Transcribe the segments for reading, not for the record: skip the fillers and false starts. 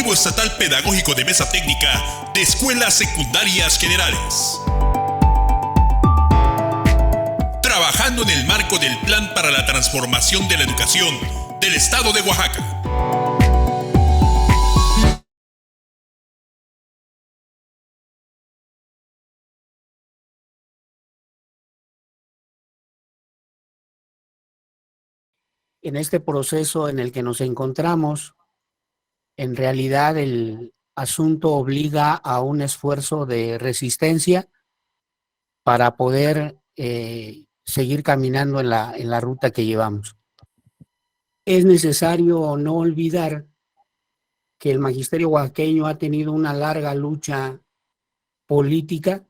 Colectivo Estatal Pedagógico de Mesa Técnica de Escuelas Secundarias Generales. Trabajando en el marco del Plan para la Transformación de la Educación del Estado de Oaxaca. En este proceso en el que nos encontramos, en realidad el asunto obliga a un esfuerzo de resistencia para poder seguir caminando en la ruta que llevamos. Es necesario no olvidar que el magisterio oaxaqueño ha tenido una larga lucha política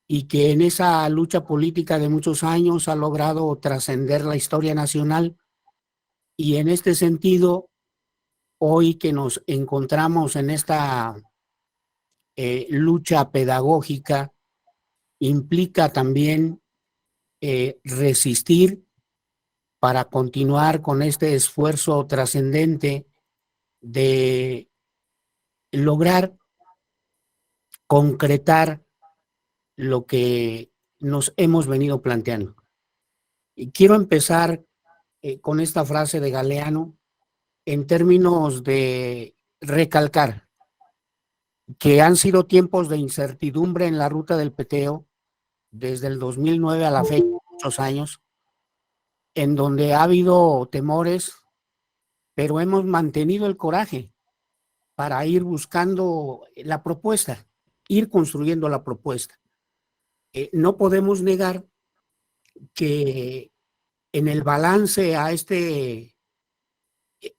y que en esa lucha política de muchos años ha logrado trascender la historia nacional, y en este sentido, hoy que nos encontramos en esta lucha pedagógica, implica también resistir para continuar con este esfuerzo trascendente de lograr concretar lo que nos hemos venido planteando. Y quiero empezar con esta frase de Galeano en términos de recalcar que han sido tiempos de incertidumbre en la ruta del peteo desde el 2009 a la fecha, muchos años, en donde ha habido temores, pero hemos mantenido el coraje para ir buscando la propuesta, ir construyendo la propuesta. No podemos negar que en el balance a este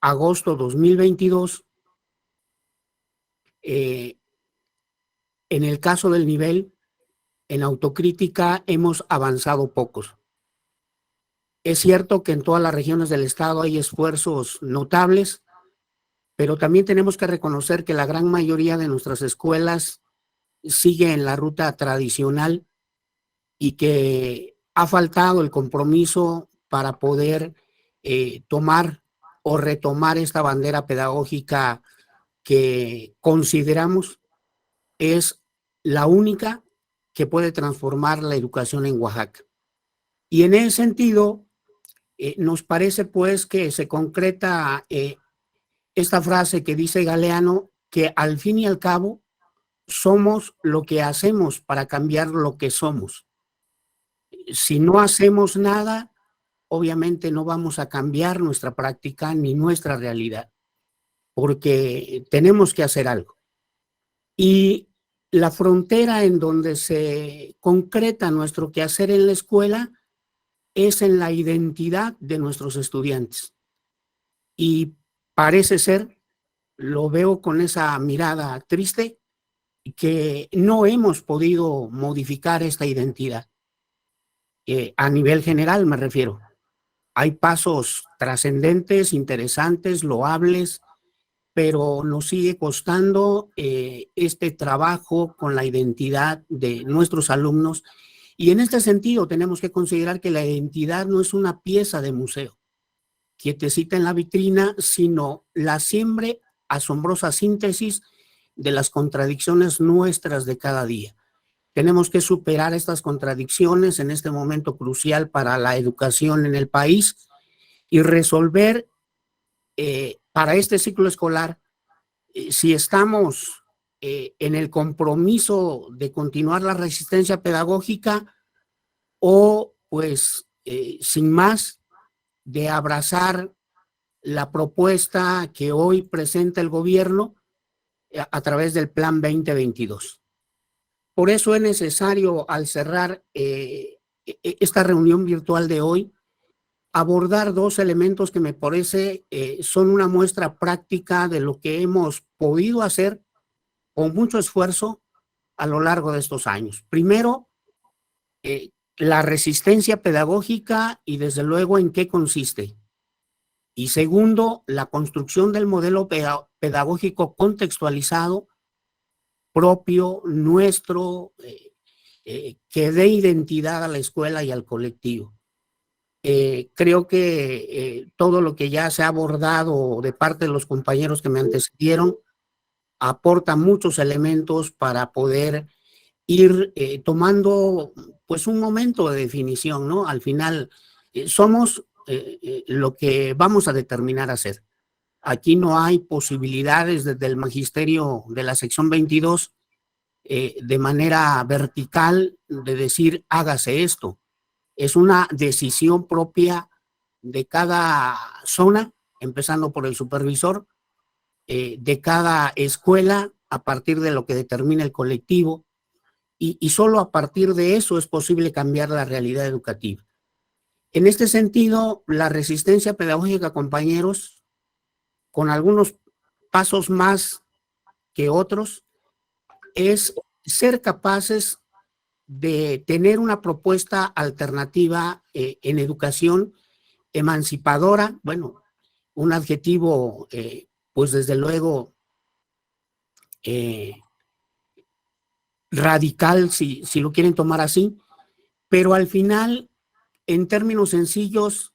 agosto 2022, en el caso del nivel, en autocrítica hemos avanzado pocos. Es cierto que en todas las regiones del estado hay esfuerzos notables, pero también tenemos que reconocer que la gran mayoría de nuestras escuelas sigue en la ruta tradicional y que ha faltado el compromiso para poder tomar o retomar esta bandera pedagógica que consideramos es la única que puede transformar la educación en Oaxaca. Y en ese sentido, nos parece pues que se concreta esta frase que dice Galeano, que al fin y al cabo somos lo que hacemos para cambiar lo que somos. Si no hacemos nada, obviamente no vamos a cambiar nuestra práctica ni nuestra realidad, porque tenemos que hacer algo. Y la frontera en donde se concreta nuestro quehacer en la escuela es en la identidad de nuestros estudiantes. Y parece ser, lo veo con esa mirada triste, que no hemos podido modificar esta identidad. A nivel general me refiero. Hay pasos trascendentes, interesantes, loables, pero nos sigue costando este trabajo con la identidad de nuestros alumnos. Y en este sentido tenemos que considerar que la identidad no es una pieza de museo quietecita en la vitrina, sino la siempre asombrosa síntesis de las contradicciones nuestras de cada día. Tenemos que superar estas contradicciones en este momento crucial para la educación en el país y resolver para este ciclo escolar si estamos en el compromiso de continuar la resistencia pedagógica o pues sin más de abrazar la propuesta que hoy presenta el gobierno a través del Plan 2022. Por eso es necesario, al cerrar esta reunión virtual de hoy, abordar dos elementos que me parece son una muestra práctica de lo que hemos podido hacer con mucho esfuerzo a lo largo de estos años. Primero, la resistencia pedagógica y desde luego en qué consiste. Y segundo, la construcción del modelo pedagógico contextualizado, propio, nuestro, que dé identidad a la escuela y al colectivo. Creo que todo lo que ya se ha abordado de parte de los compañeros que me antecedieron aporta muchos elementos para poder ir tomando pues un momento de definición, ¿no? Al final somos lo que vamos a determinar hacer. Aquí no hay posibilidades desde el magisterio de la sección 22 de manera vertical de decir hágase esto. Es una decisión propia de cada zona, empezando por el supervisor, de cada escuela, a partir de lo que determina el colectivo, y solo a partir de eso es posible cambiar la realidad educativa. En este sentido, la resistencia pedagógica, compañeros, con algunos pasos más que otros, es ser capaces de tener una propuesta alternativa en educación emancipadora, bueno, un adjetivo, pues desde luego, radical, si lo quieren tomar así, pero al final, en términos sencillos,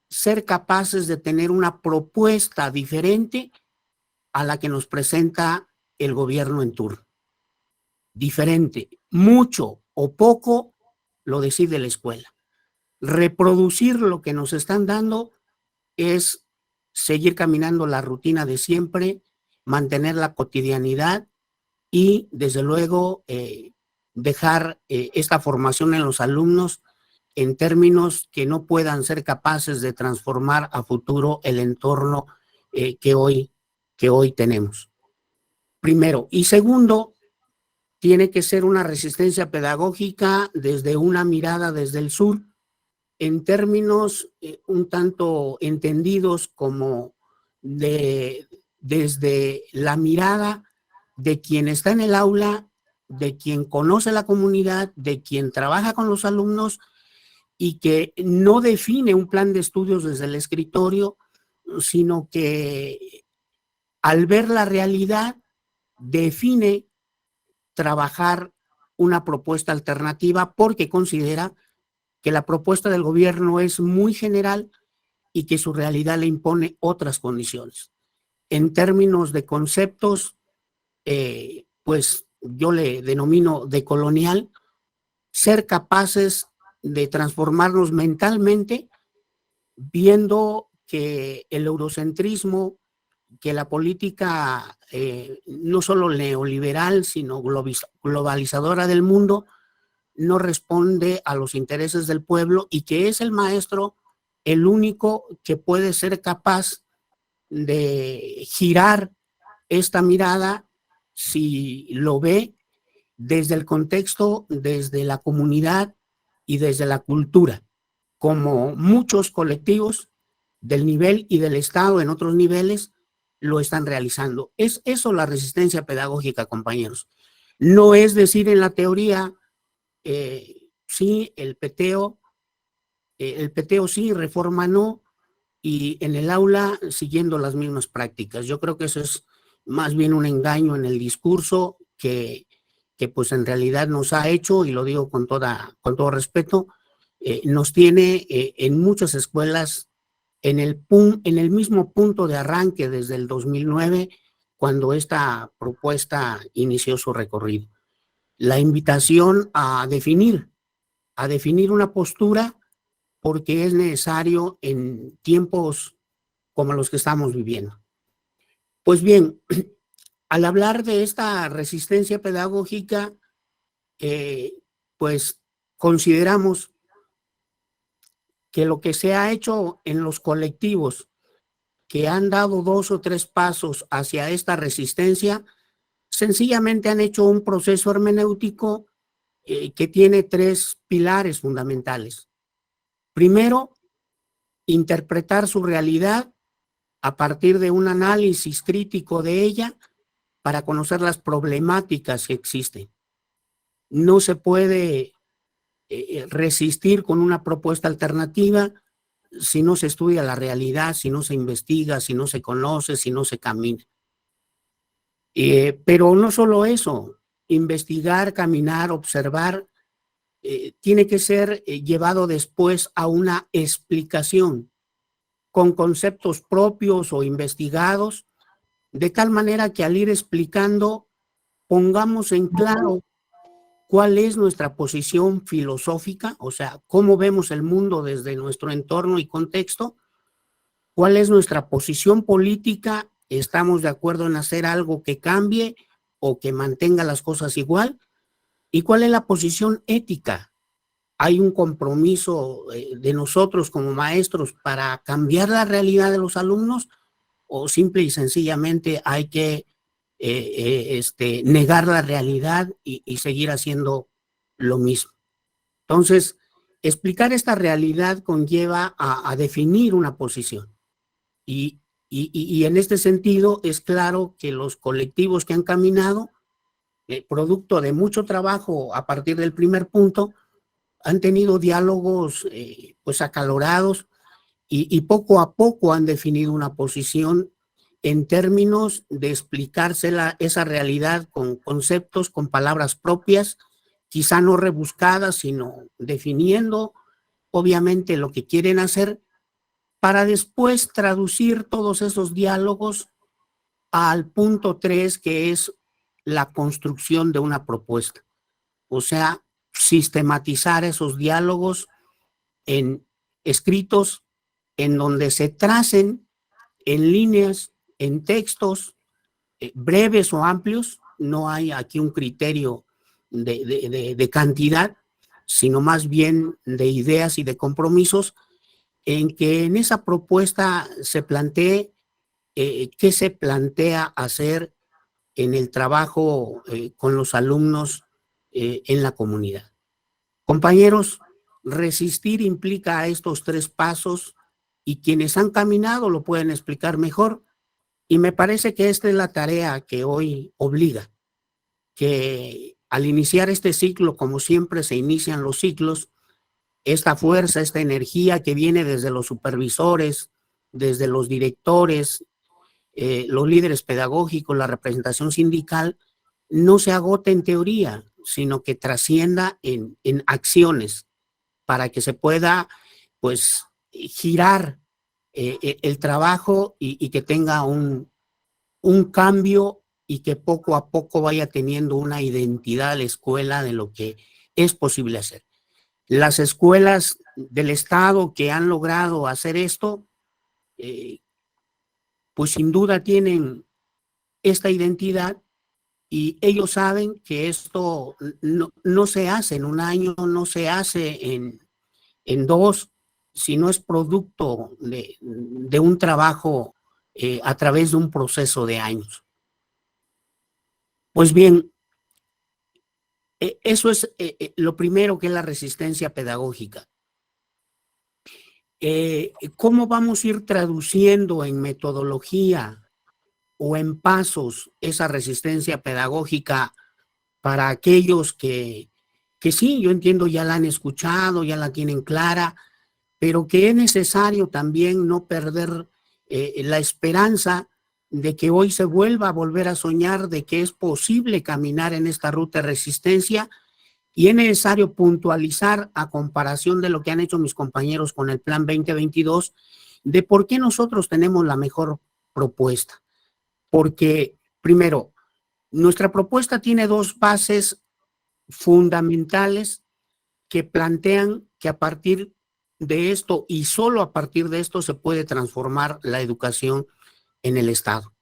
ser capaces de tener una propuesta diferente a la que nos presenta el gobierno en turno. Diferente, mucho o poco lo decide la escuela. Reproducir lo que nos están dando es seguir caminando la rutina de siempre, mantener la cotidianidad y, desde luego, dejar esta formación en los alumnos en términos que no puedan ser capaces de transformar a futuro el entorno que hoy tenemos. Primero. Y segundo, tiene que ser una resistencia pedagógica desde una mirada desde el sur, en términos un tanto entendidos como desde la mirada de quien está en el aula, de quien conoce la comunidad, de quien trabaja con los alumnos y que no define un plan de estudios desde el escritorio, sino que al ver la realidad define trabajar una propuesta alternativa porque considera que la propuesta del gobierno es muy general y que su realidad le impone otras condiciones. En términos de conceptos, pues yo le denomino decolonial, ser capaces de transformarnos mentalmente viendo que el eurocentrismo, que la política no solo neoliberal, sino globalizadora del mundo, no responde a los intereses del pueblo y que es el maestro el único que puede ser capaz de girar esta mirada si lo ve desde el contexto, desde la comunidad y desde la cultura, como muchos colectivos del nivel y del Estado en otros niveles lo están realizando. Es eso la resistencia pedagógica, compañeros. No es decir en la teoría, sí, el peteo sí, reforma no, y en el aula siguiendo las mismas prácticas. Yo creo que eso es más bien un engaño en el discurso que pues en realidad nos ha hecho, y lo digo con todo respeto, nos tiene en muchas escuelas en el mismo punto de arranque desde el 2009, cuando esta propuesta inició su recorrido. La invitación a definir una postura porque es necesario en tiempos como los que estamos viviendo. Pues bien, al hablar de esta resistencia pedagógica, pues consideramos que lo que se ha hecho en los colectivos que han dado 2 o 3 pasos hacia esta resistencia, sencillamente han hecho un proceso hermenéutico que tiene 3 pilares fundamentales. Primero, interpretar su realidad a partir de un análisis crítico de ella para conocer las problemáticas que existen. No se puede resistir con una propuesta alternativa si no se estudia la realidad, si no se investiga, si no se conoce, si no se camina. Pero no solo eso, investigar, caminar, observar, tiene que ser llevado después a una explicación con conceptos propios o investigados, de tal manera que al ir explicando pongamos en claro cuál es nuestra posición filosófica, o sea, cómo vemos el mundo desde nuestro entorno y contexto, cuál es nuestra posición política, estamos de acuerdo en hacer algo que cambie o que mantenga las cosas igual, y cuál es la posición ética. Hay un compromiso de nosotros como maestros para cambiar la realidad de los alumnos, o simple y sencillamente hay que negar la realidad y seguir haciendo lo mismo. Entonces, explicar esta realidad conlleva a definir una posición. Y en este sentido es claro que los colectivos que han caminado, producto de mucho trabajo a partir del primer punto, han tenido diálogos pues acalorados y poco a poco han definido una posición en términos de explicársela esa realidad con conceptos, con palabras propias, quizá no rebuscadas, sino definiendo obviamente lo que quieren hacer para después traducir todos esos diálogos al punto 3, que es la construcción de una propuesta. O sea, sistematizar esos diálogos en escritos en donde se tracen en líneas, en textos breves o amplios. No hay aquí un criterio de cantidad, sino más bien de ideas y de compromisos, en que en esa propuesta se plantee qué se plantea hacer en el trabajo con los alumnos en la comunidad. Compañeros, resistir implica a estos 3 pasos y quienes han caminado lo pueden explicar mejor, y me parece que esta es la tarea que hoy obliga, que al iniciar este ciclo, como siempre se inician los ciclos, esta fuerza, esta energía que viene desde los supervisores, desde los directores, los líderes pedagógicos, la representación sindical, no se agote en teoría, sino que trascienda en acciones para que se pueda, pues, girar el trabajo y que tenga un cambio y que poco a poco vaya teniendo una identidad a la escuela de lo que es posible hacer. Las escuelas del Estado que han logrado hacer esto, pues sin duda tienen esta identidad y ellos saben que esto no se hace en un año, no se hace en 2, sino es producto de un trabajo a través de un proceso de años. Pues bien, eso es lo primero, que es la resistencia pedagógica. ¿Cómo vamos a ir traduciendo en metodología o en pasos esa resistencia pedagógica para aquellos que sí, yo entiendo, ya la han escuchado, ya la tienen clara, pero que es necesario también no perder la esperanza de que hoy se vuelva a volver a soñar de que es posible caminar en esta ruta de resistencia, y es necesario puntualizar, a comparación de lo que han hecho mis compañeros con el Plan 2022, de por qué nosotros tenemos la mejor propuesta. Porque, primero, nuestra propuesta tiene 2 bases fundamentales que plantean que a partir de esto y solo a partir de esto se puede transformar la educación en el Estado.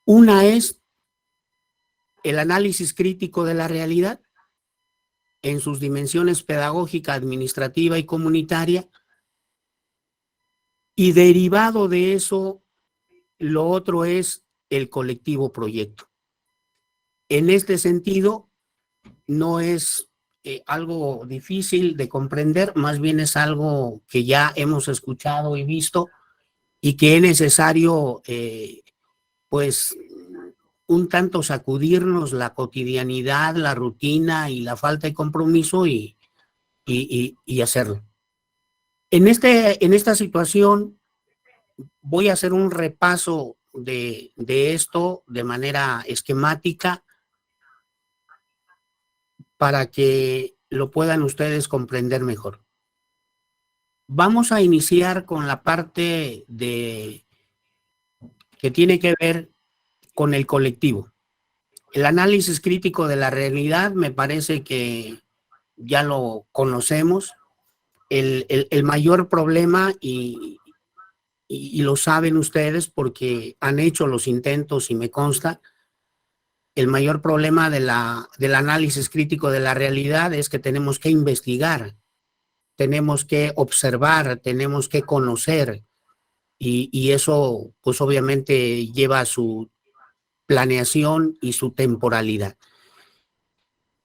Una es el análisis crítico de la realidad en sus dimensiones pedagógica, administrativa y comunitaria, y derivado de eso, lo otro es el colectivo proyecto. En este sentido, no es algo difícil de comprender, más bien es algo que ya hemos escuchado y visto, y que es necesario, pues, un tanto sacudirnos la cotidianidad, la rutina y la falta de compromiso y hacerlo. En esta situación voy a hacer un repaso de esto de manera esquemática para que lo puedan ustedes comprender mejor. Vamos a iniciar con la parte que tiene que ver con el colectivo. El análisis crítico de la realidad me parece que ya lo conocemos. El mayor problema, y lo saben ustedes porque han hecho los intentos y me consta, el mayor problema del análisis crítico de la realidad es que tenemos que investigar, tenemos que observar, tenemos que conocer, y eso pues obviamente lleva su planeación y su temporalidad.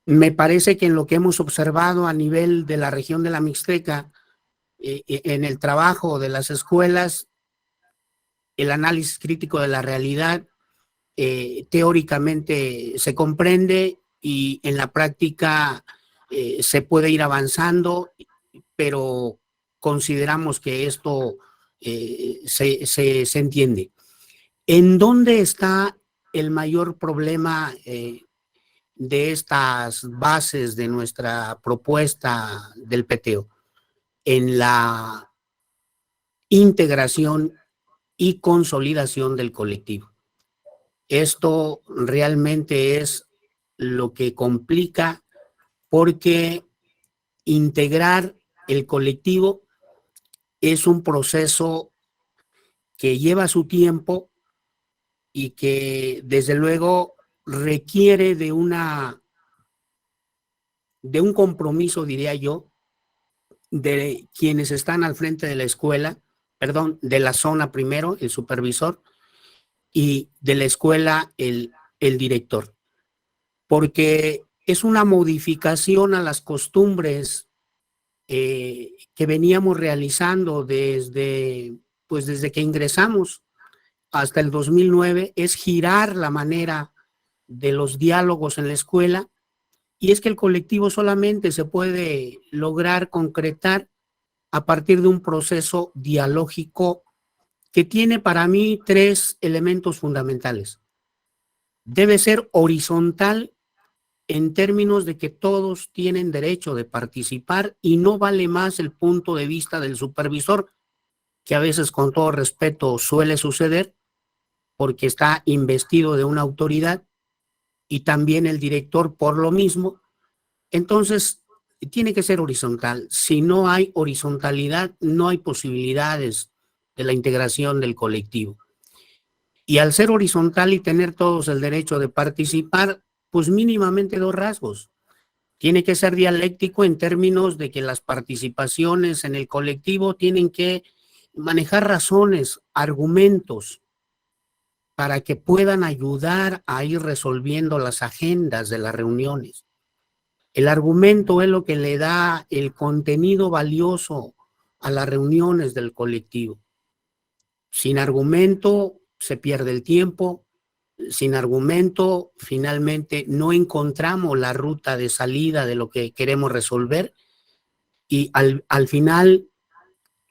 Me parece que en lo que hemos observado a nivel de la región de la Mixteca, en el trabajo de las escuelas, el análisis crítico de la realidad teóricamente se comprende y en la práctica se puede ir avanzando, pero consideramos que esto se entiende. ¿En dónde está el mayor problema de estas bases de nuestra propuesta del PTO? En la integración y consolidación del colectivo. Esto realmente es lo que complica, porque integrar el colectivo es un proceso que lleva su tiempo y que desde luego requiere de un compromiso, diría yo, de quienes están al frente de la escuela, perdón, de la zona primero, el supervisor, y de la escuela el director, porque es una modificación a las costumbres que veníamos realizando desde que ingresamos hasta el 2009, es girar la manera de los diálogos en la escuela, y es que el colectivo solamente se puede lograr concretar a partir de un proceso dialógico que tiene para mí 3 elementos fundamentales. Debe ser horizontal en términos de que todos tienen derecho de participar y no vale más el punto de vista del supervisor, que a veces, con todo respeto, suele suceder porque está investido de una autoridad, y también el director por lo mismo. Entonces, tiene que ser horizontal. Si no hay horizontalidad, no hay posibilidades de la integración del colectivo. Y al ser horizontal y tener todos el derecho de participar, pues mínimamente 2 rasgos. Tiene que ser dialéctico en términos de que las participaciones en el colectivo tienen que manejar razones, argumentos, para que puedan ayudar a ir resolviendo las agendas de las reuniones. El argumento es lo que le da el contenido valioso a las reuniones del colectivo. Sin argumento se pierde el tiempo, sin argumento finalmente no encontramos la ruta de salida de lo que queremos resolver, y al final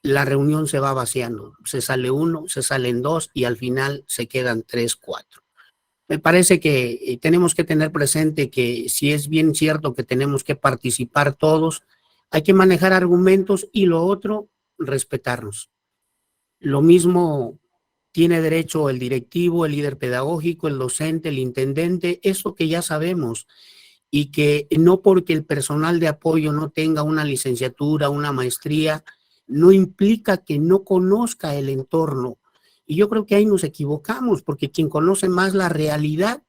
la reunión se va vaciando. Se sale uno, se salen 2 y al final se quedan 3, 4. Me parece que tenemos que tener presente que si es bien cierto que tenemos que participar todos, hay que manejar argumentos, y lo otro, respetarnos. Lo mismo tiene derecho el directivo, el líder pedagógico, el docente, el intendente, eso que ya sabemos, y que no porque el personal de apoyo no tenga una licenciatura, una maestría, no implica que no conozca el entorno. Y yo creo que ahí nos equivocamos, porque quien conoce más la realidad,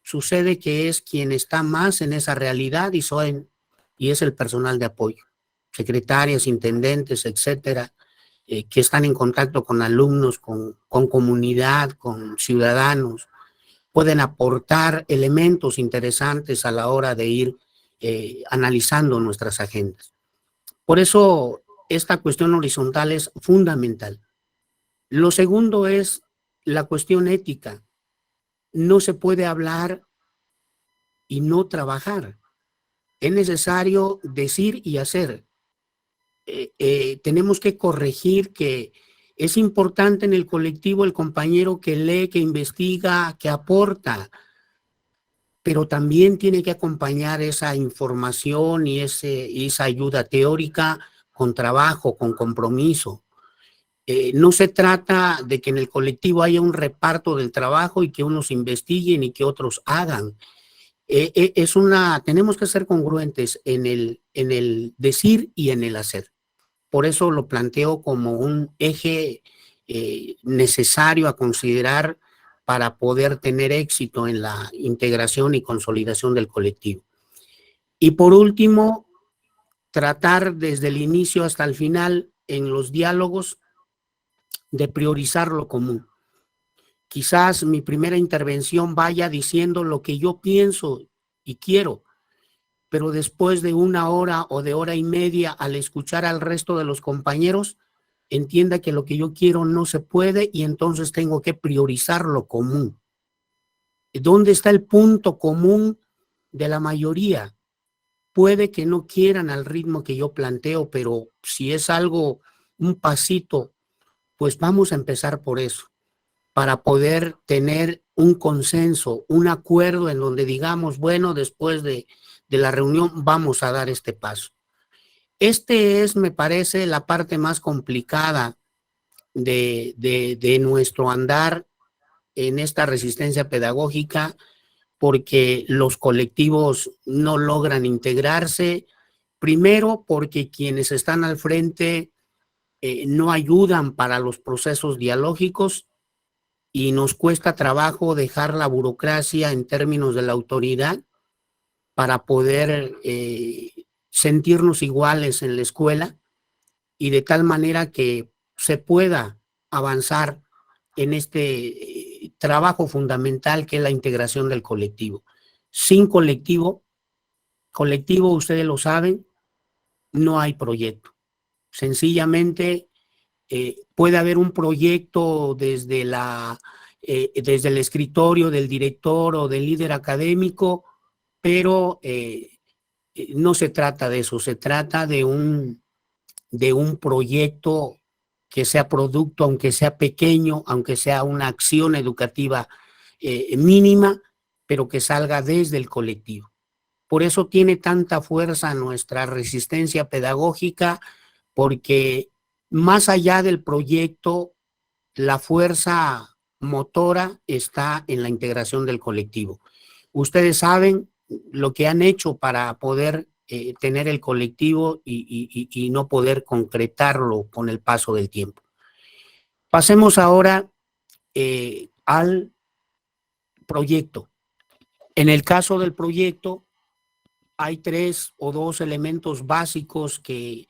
sucede que es quien está más en esa realidad, y es el personal de apoyo, secretarias, intendentes, etcétera, que están en contacto con alumnos, con comunidad, con ciudadanos, pueden aportar elementos interesantes a la hora de ir analizando nuestras agendas. Por eso, esta cuestión horizontal es fundamental. Lo segundo es la cuestión ética. No se puede hablar y no trabajar. Es necesario decir y hacer. Tenemos que corregir que es importante en el colectivo el compañero que lee, que investiga, que aporta, pero también tiene que acompañar esa información y esa ayuda teórica con trabajo, con compromiso. No se trata de que en el colectivo haya un reparto del trabajo y que unos investiguen y que otros hagan. Tenemos que ser congruentes en el decir y en el hacer. Por eso lo planteo como un eje necesario a considerar para poder tener éxito en la integración y consolidación del colectivo. Y por último, tratar desde el inicio hasta el final en los diálogos de priorizar lo común. Quizás mi primera intervención vaya diciendo lo que yo pienso y quiero, pero después de una hora o de hora y media, al escuchar al resto de los compañeros, entienda que lo que yo quiero no se puede y entonces tengo que priorizar lo común. ¿Dónde está el punto común de la mayoría? Puede que no quieran al ritmo que yo planteo, pero si es algo, un pasito, pues vamos a empezar por eso, para poder tener un consenso, un acuerdo en donde digamos, bueno, después de la reunión vamos a dar este paso. Me parece, la parte más complicada de nuestro andar en esta resistencia pedagógica, porque los colectivos no logran integrarse, primero porque quienes están al frente no ayudan para los procesos dialógicos y nos cuesta trabajo dejar la burocracia en términos de la autoridad para poder sentirnos iguales en la escuela y de tal manera que se pueda avanzar en este trabajo fundamental que es la integración del colectivo. Sin colectivo, ustedes lo saben, no hay proyecto. Sencillamente puede haber un proyecto desde el escritorio del director o del líder académico, pero no se trata de eso, se trata de un proyecto que sea producto, aunque sea pequeño, aunque sea una acción educativa mínima, pero que salga desde el colectivo. Por eso tiene tanta fuerza nuestra resistencia pedagógica, porque más allá del proyecto, la fuerza motora está en la integración del colectivo. Ustedes saben lo que han hecho para poder tener el colectivo y no poder concretarlo con el paso del tiempo. Pasemos ahora al proyecto. En el caso del proyecto, hay 3 o 2 elementos básicos que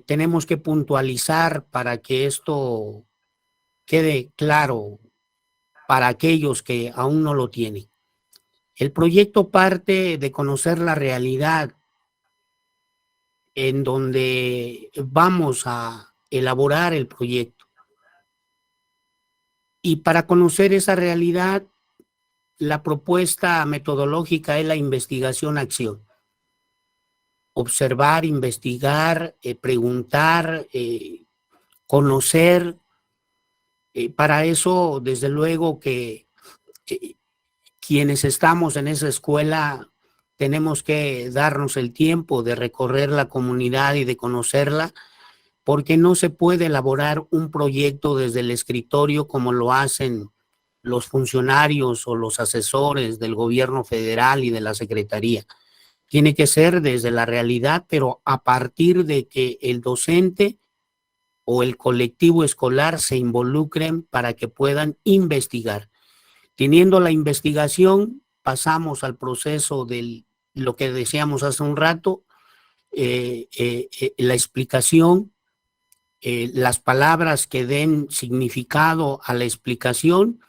tenemos que puntualizar para que esto quede claro para aquellos que aún no lo tienen. El proyecto parte de conocer la realidad en donde vamos a elaborar el proyecto. Y para conocer esa realidad, la propuesta metodológica es la investigación-acción. Observar, investigar, preguntar, conocer. Para eso, desde luego que quienes estamos en esa escuela tenemos que darnos el tiempo de recorrer la comunidad y de conocerla, porque no se puede elaborar un proyecto desde el escritorio como lo hacen los funcionarios o los asesores del gobierno federal y de la secretaría. Tiene que ser desde la realidad, pero a partir de que el docente o el colectivo escolar se involucren para que puedan investigar. Teniendo la investigación, pasamos al proceso de lo que decíamos hace un rato, la explicación, las palabras que den significado a la explicación,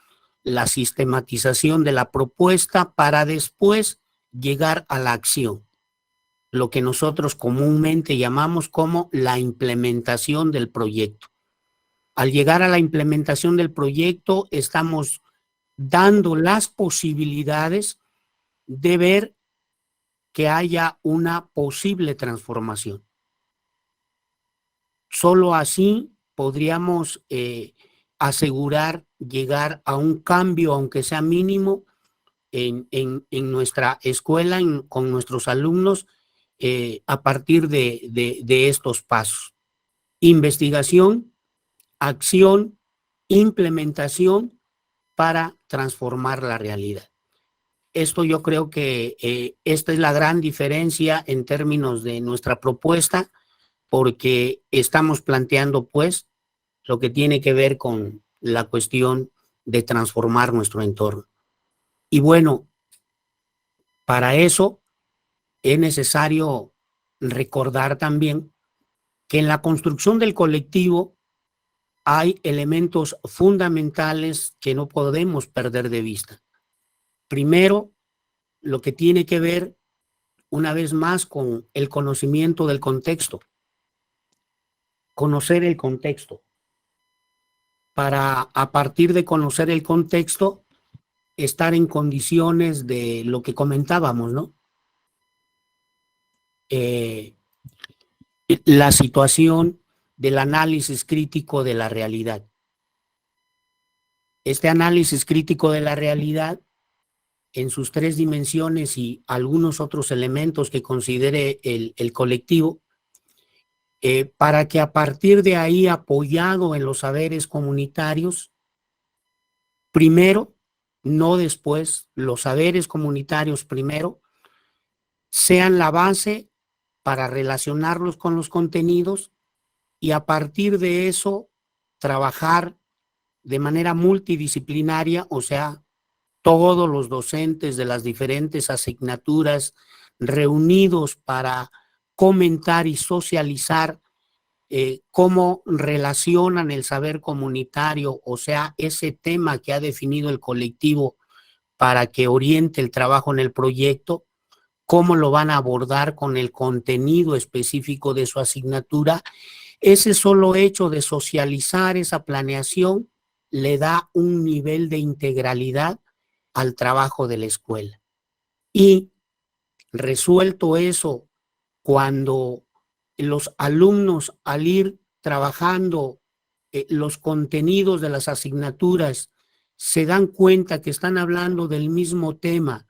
la sistematización de la propuesta para después llegar a la acción, lo que nosotros comúnmente llamamos como la implementación del proyecto. Al llegar a la implementación del proyecto, estamos dando las posibilidades de ver que haya una posible transformación. Solo así podríamos asegurar llegar a un cambio, aunque sea mínimo, en nuestra escuela, con nuestros alumnos, a partir de estos pasos: investigación, acción, implementación para transformar la realidad. Esto yo creo que esta es la gran diferencia en términos de nuestra propuesta, porque estamos planteando pues lo que tiene que ver con la cuestión de transformar nuestro entorno. Y bueno, para eso es necesario recordar también que en la construcción del colectivo hay elementos fundamentales que no podemos perder de vista. Primero, lo que tiene que ver, una vez más, con el conocimiento del contexto. Conocer el contexto. Para, a partir de conocer el contexto, estar en condiciones de lo que comentábamos, ¿no? La situación del análisis crítico de la realidad. Este análisis crítico de la realidad, en sus tres dimensiones y algunos otros elementos que considere el colectivo, para que a partir de ahí, apoyado en los saberes comunitarios, primero, no después, los saberes comunitarios primero, sean la base para relacionarlos con los contenidos y a partir de eso trabajar de manera multidisciplinaria, o sea, todos los docentes de las diferentes asignaturas reunidos para comentar y socializar cómo relacionan el saber comunitario, o sea, ese tema que ha definido el colectivo para que oriente el trabajo en el proyecto, cómo lo van a abordar con el contenido específico de su asignatura. Ese solo hecho de socializar esa planeación le da un nivel de integralidad al trabajo de la escuela. Y resuelto eso, cuando los alumnos, al ir trabajando los contenidos de las asignaturas, se dan cuenta que están hablando del mismo tema,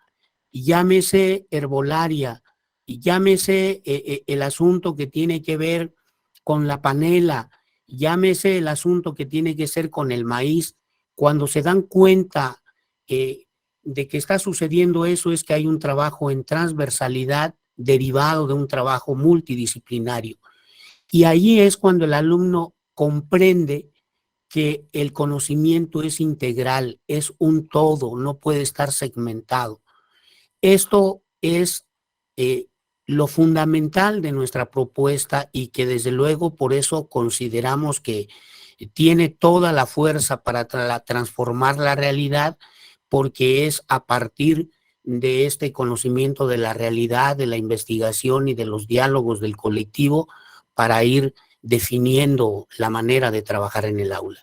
llámese herbolaria, llámese el asunto que tiene que ver con la panela, llámese el asunto que tiene que ser con el maíz, cuando se dan cuenta de que está sucediendo eso, es que hay un trabajo en transversalidad derivado de un trabajo multidisciplinario. Y ahí es cuando el alumno comprende que el conocimiento es integral, es un todo, no puede estar segmentado. Esto es lo fundamental de nuestra propuesta y que desde luego por eso consideramos que tiene toda la fuerza para transformar la realidad, porque es a partir de este conocimiento de la realidad, de la investigación y de los diálogos del colectivo para ir definiendo la manera de trabajar en el aula.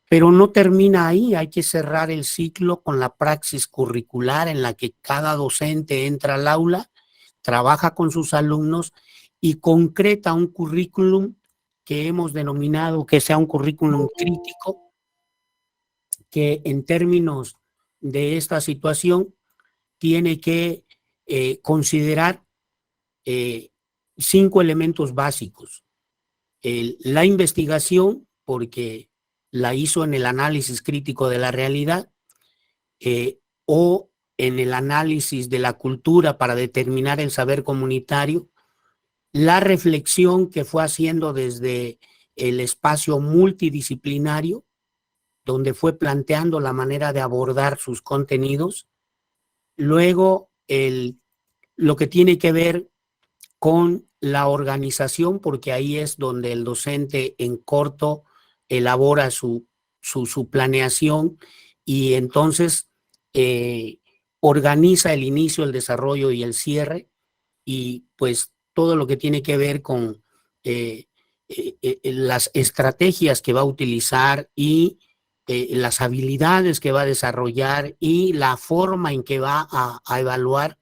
Pero no termina ahí, hay que cerrar el ciclo con la praxis curricular en la que cada docente entra al aula, trabaja con sus alumnos y concreta un currículum que hemos denominado que sea un currículum crítico, que en términos de esta situación tiene que considerar 5 elementos básicos. La investigación, porque la hizo en el análisis crítico de la realidad, o en el análisis de la cultura para determinar el saber comunitario, la reflexión que fue haciendo desde el espacio multidisciplinario, donde fue planteando la manera de abordar sus contenidos, luego lo que tiene que ver con la organización, porque ahí es donde el docente en corto elabora su planeación y entonces organiza el inicio, el desarrollo y el cierre, y pues todo lo que tiene que ver con las estrategias que va a utilizar y las habilidades que va a desarrollar y la forma en que va a evaluar,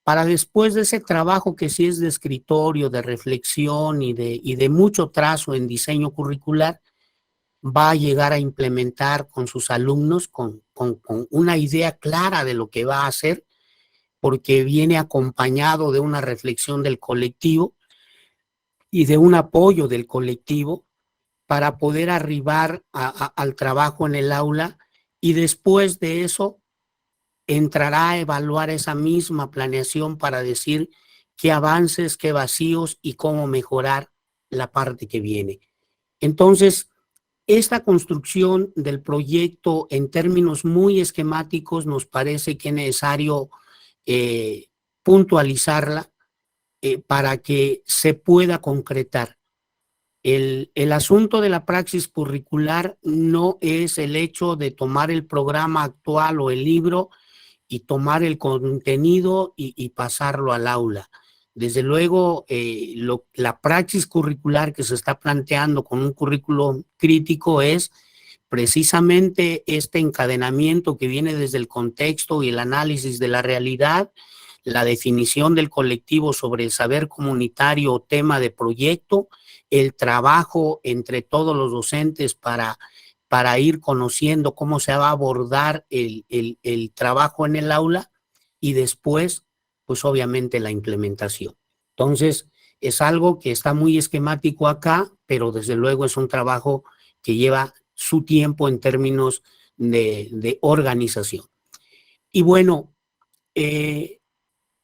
para después de ese trabajo que sí es de escritorio, de reflexión y de mucho trazo en diseño curricular, va a llegar a implementar con sus alumnos, con con una idea clara de lo que va a hacer, porque viene acompañado de una reflexión del colectivo y de un apoyo del colectivo para poder arribar al trabajo en el aula, y después de eso entrará a evaluar esa misma planeación para decir qué avances, qué vacíos y cómo mejorar la parte que viene. Entonces, esta construcción del proyecto en términos muy esquemáticos nos parece que es necesario puntualizarla para que se pueda concretar. El asunto de la praxis curricular no es el hecho de tomar el programa actual o el libro y tomar el contenido y pasarlo al aula. Desde luego, la praxis curricular que se está planteando con un currículo crítico es precisamente este encadenamiento que viene desde el contexto y el análisis de la realidad, la definición del colectivo sobre el saber comunitario o tema de proyecto, el trabajo entre todos los docentes para ir conociendo cómo se va a abordar el trabajo en el aula, y después, pues obviamente la implementación. Entonces, es algo que está muy esquemático acá, pero desde luego es un trabajo que lleva su tiempo en términos de organización. Y bueno,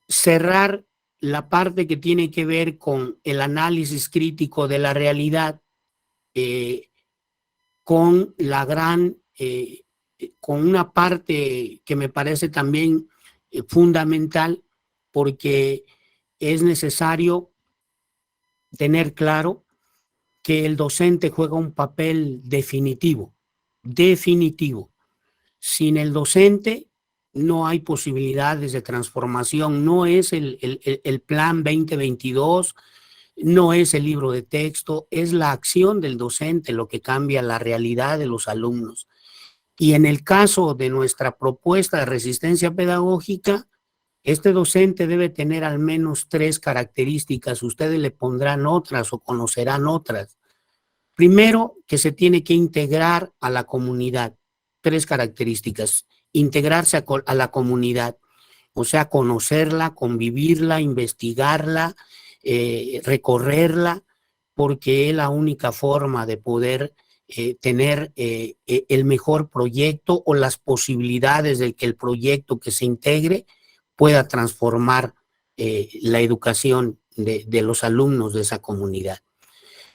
cerrar la parte que tiene que ver con el análisis crítico de la realidad, con la con una parte que me parece también fundamental, porque es necesario tener claro que el docente juega un papel definitivo. Sin el docente no hay posibilidades de transformación, no es el plan 2022, no es el libro de texto, es la acción del docente lo que cambia la realidad de los alumnos. Y en el caso de nuestra propuesta de resistencia pedagógica, este docente debe tener al menos 3 características, ustedes le pondrán otras o conocerán otras. Primero, que se tiene que integrar a la comunidad. 3 características: integrarse a la comunidad, o sea, conocerla, convivirla, investigarla, recorrerla, porque es la única forma de poder tener el mejor proyecto o las posibilidades de que el proyecto que se integre pueda transformar la educación de los alumnos de esa comunidad.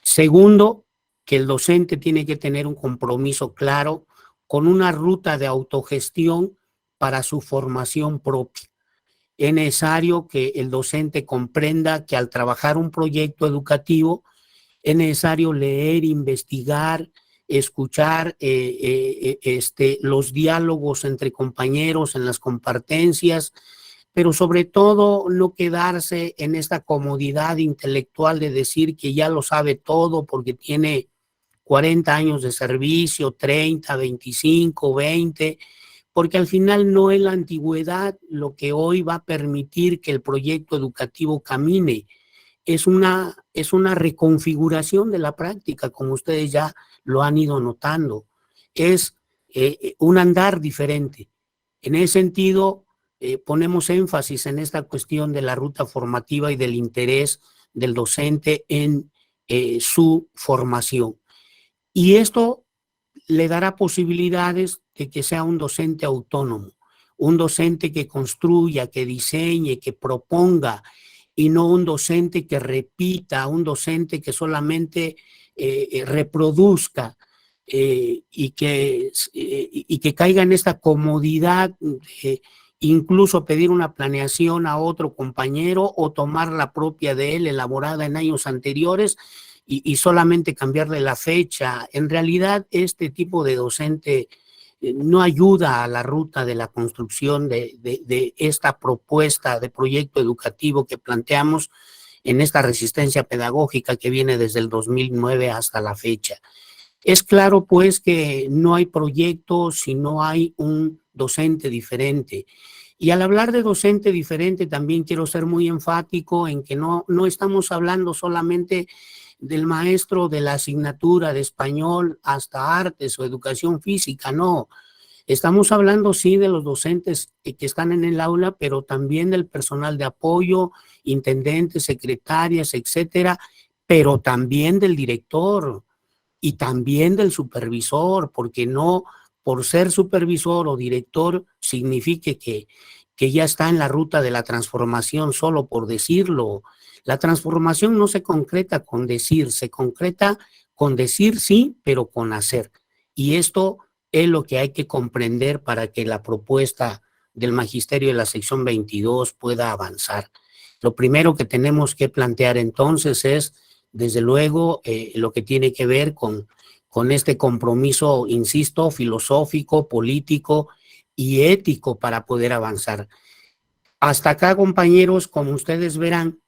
Segundo, que el docente tiene que tener un compromiso claro con una ruta de autogestión para su formación propia. Es necesario que el docente comprenda que al trabajar un proyecto educativo es necesario leer, investigar, escuchar los diálogos entre compañeros en las compartencias, pero sobre todo no quedarse en esta comodidad intelectual de decir que ya lo sabe todo porque tiene 40 años de servicio, 30, 25, 20, porque al final no es la antigüedad lo que hoy va a permitir que el proyecto educativo camine. Es una reconfiguración de la práctica, como ustedes ya lo han ido notando. Es un andar diferente. En ese sentido, ponemos énfasis en esta cuestión de la ruta formativa y del interés del docente en su formación. Y esto le dará posibilidades de que sea un docente autónomo, un docente que construya, que diseñe, que proponga, y no un docente que repita, un docente que solamente reproduzca y que caiga en esta comodidad de incluso pedir una planeación a otro compañero o tomar la propia de él elaborada en años anteriores y solamente cambiarle la fecha. En realidad, este tipo de docente no ayuda a la ruta de la construcción de esta propuesta de proyecto educativo que planteamos en esta resistencia pedagógica que viene desde el 2009 hasta la fecha. Es claro, pues, que no hay proyecto si no hay un docente diferente. Y al hablar de docente diferente, también quiero ser muy enfático en que no estamos hablando solamente del maestro de la asignatura de español hasta artes o educación física, no. Estamos hablando, sí, de los docentes que están en el aula, pero también del personal de apoyo, intendentes, secretarias, etcétera, pero también del director y también del supervisor, porque no por ser supervisor o director signifique que ya está en la ruta de la transformación solo por decirlo. La transformación no se concreta con decir, se concreta con decir sí, pero con hacer. Y esto es lo que hay que comprender para que la propuesta del magisterio de la sección 22 pueda avanzar. Lo primero que tenemos que plantear entonces es, desde luego, lo que tiene que ver con este compromiso, insisto, filosófico, político y ético para poder avanzar. Hasta acá, compañeros, como ustedes verán,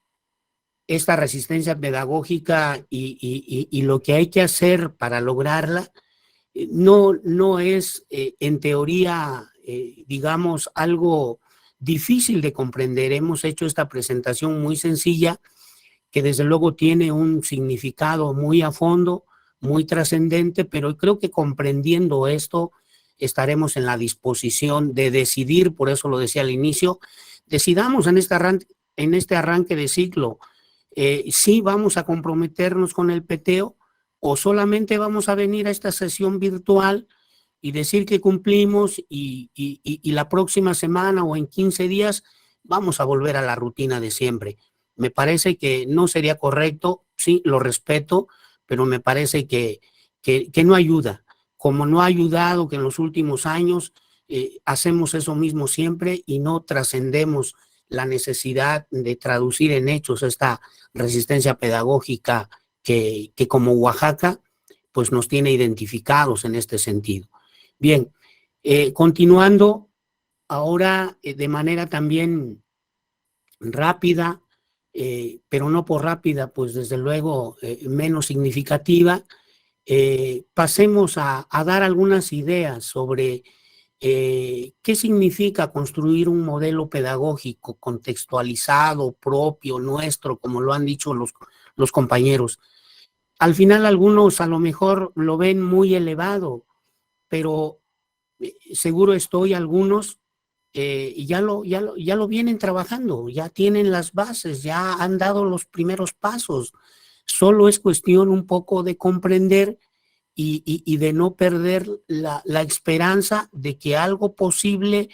esta resistencia pedagógica y lo que hay que hacer para lograrla no es en teoría, digamos, algo difícil de comprender. Hemos hecho esta presentación muy sencilla que desde luego tiene un significado muy a fondo, muy trascendente, pero creo que comprendiendo esto estaremos en la disposición de decidir, por eso lo decía al inicio, decidamos en este arranque de ciclo si vamos a comprometernos con el peteo o solamente vamos a venir a esta sesión virtual y decir que cumplimos y la próxima semana o en 15 días vamos a volver a la rutina de siempre. Me parece que no sería correcto, sí, lo respeto, pero me parece que no ayuda. Como no ha ayudado que en los últimos años hacemos eso mismo siempre y no trascendemos la necesidad de traducir en hechos esta resistencia pedagógica que como Oaxaca pues nos tiene identificados en este sentido. Bien, continuando ahora de manera también rápida, pero no por rápida, pues desde luego menos significativa, pasemos a dar algunas ideas sobre qué significa construir un modelo pedagógico contextualizado, propio, nuestro, como lo han dicho los compañeros. Al final algunos a lo mejor lo ven muy elevado, pero seguro estoy algunos ya lo vienen trabajando, ya tienen las bases, ya han dado los primeros pasos. Solo es cuestión un poco de comprender y de no perder la esperanza de que algo posible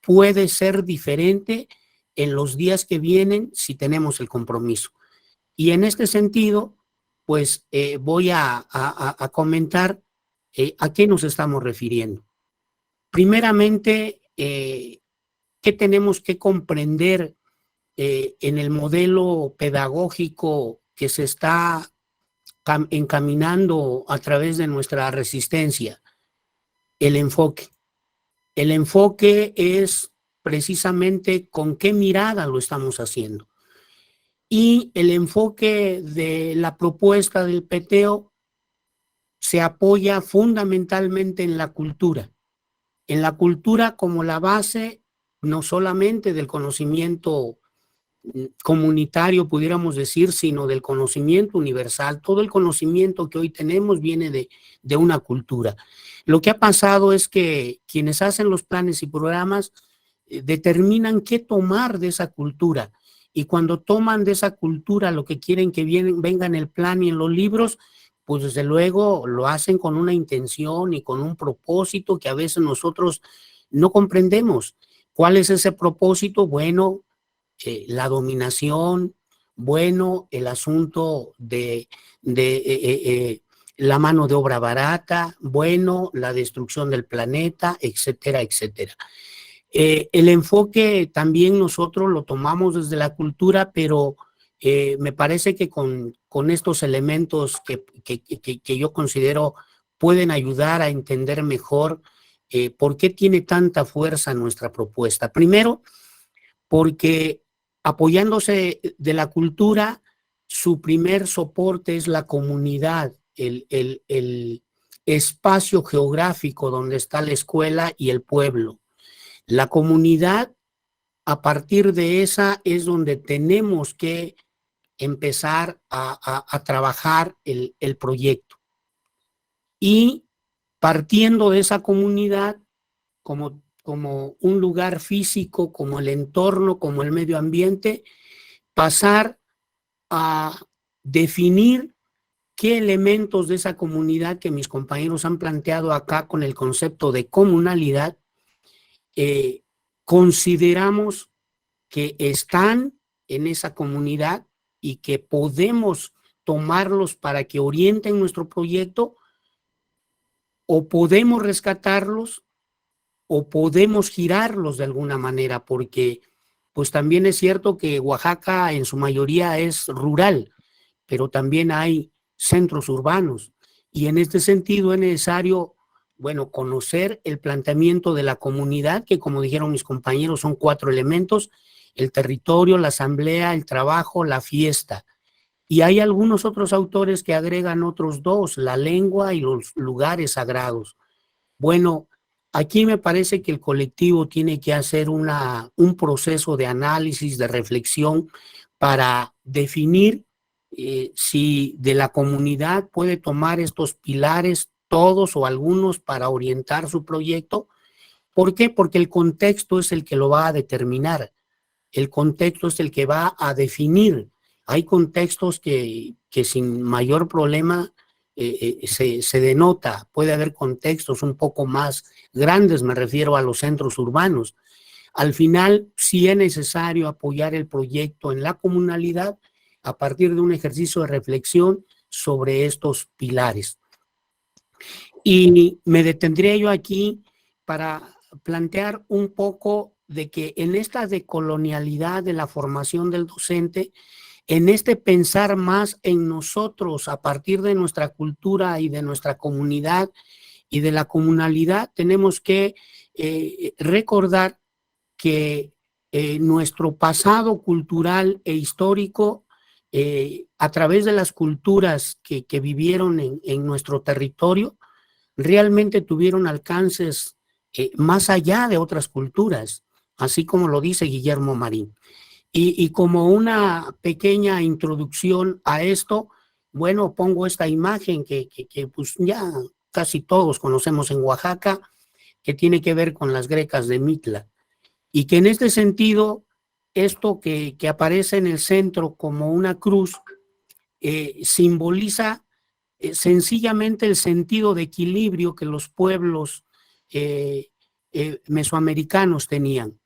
puede ser diferente en los días que vienen si tenemos el compromiso. Y en este sentido, pues voy a comentar a qué nos estamos refiriendo. Primeramente, ¿qué tenemos que comprender en el modelo pedagógico que se está encaminando a través de nuestra resistencia? El enfoque. El enfoque es precisamente con qué mirada lo estamos haciendo. Y el enfoque de la propuesta del peteo se apoya fundamentalmente en la cultura como la base no solamente del conocimiento comunitario, pudiéramos decir, sino del conocimiento universal. Todo el conocimiento que hoy tenemos viene de una cultura. Lo que ha pasado es que quienes hacen los planes y programas determinan qué tomar de esa cultura. Y cuando toman de esa cultura lo que quieren que venga en el plan y en los libros, pues desde luego lo hacen con una intención y con un propósito que a veces nosotros no comprendemos. ¿Cuál es ese propósito? Bueno, la dominación, bueno, el asunto de la mano de obra barata, bueno, la destrucción del planeta, etcétera, etcétera. El enfoque también nosotros lo tomamos desde la cultura, pero me parece que con estos elementos que yo considero pueden ayudar a entender mejor por qué tiene tanta fuerza nuestra propuesta. Primero, porque apoyándose de la cultura, su primer soporte es la comunidad, el espacio geográfico donde está la escuela y el pueblo. La comunidad, a partir de esa, es donde tenemos que empezar a trabajar el proyecto. Y partiendo de esa comunidad como un lugar físico, como el entorno, como el medio ambiente, pasar a definir qué elementos de esa comunidad que mis compañeros han planteado acá con el concepto de comunalidad consideramos que están en esa comunidad y que podemos tomarlos para que orienten nuestro proyecto, o podemos rescatarlos o podemos girarlos de alguna manera, porque pues también es cierto que Oaxaca en su mayoría es rural, pero también hay centros urbanos, y en este sentido es necesario, bueno, conocer el planteamiento de la comunidad, que como dijeron mis compañeros son 4 elementos: el territorio, la asamblea, el trabajo, la fiesta. Y hay algunos otros autores que agregan otros 2, la lengua y los lugares sagrados. Bueno, aquí me parece que el colectivo tiene que hacer un proceso de análisis, de reflexión, para definir si de la comunidad puede tomar estos pilares, todos o algunos, para orientar su proyecto. ¿Por qué? Porque el contexto es el que lo va a determinar, el contexto es el que va a definir. Hay contextos que sin mayor problema se denota. Puede haber contextos un poco más grandes, me refiero a los centros urbanos. Al final, sí es necesario apoyar el proyecto en la comunalidad a partir de un ejercicio de reflexión sobre estos pilares. Y me detendría yo aquí para plantear un poco de que en esta decolonialidad de la formación del docente, en este pensar más en nosotros a partir de nuestra cultura y de nuestra comunidad y de la comunalidad, tenemos que recordar que nuestro pasado cultural e histórico, a través de las culturas que vivieron en nuestro territorio, realmente tuvieron alcances más allá de otras culturas, así como lo dice Guillermo Marín. Y como una pequeña introducción a esto, bueno, pongo esta imagen que pues ya casi todos conocemos en Oaxaca, que tiene que ver con las grecas de Mitla, y que en este sentido, esto que aparece en el centro como una cruz, simboliza sencillamente el sentido de equilibrio que los pueblos mesoamericanos tenían,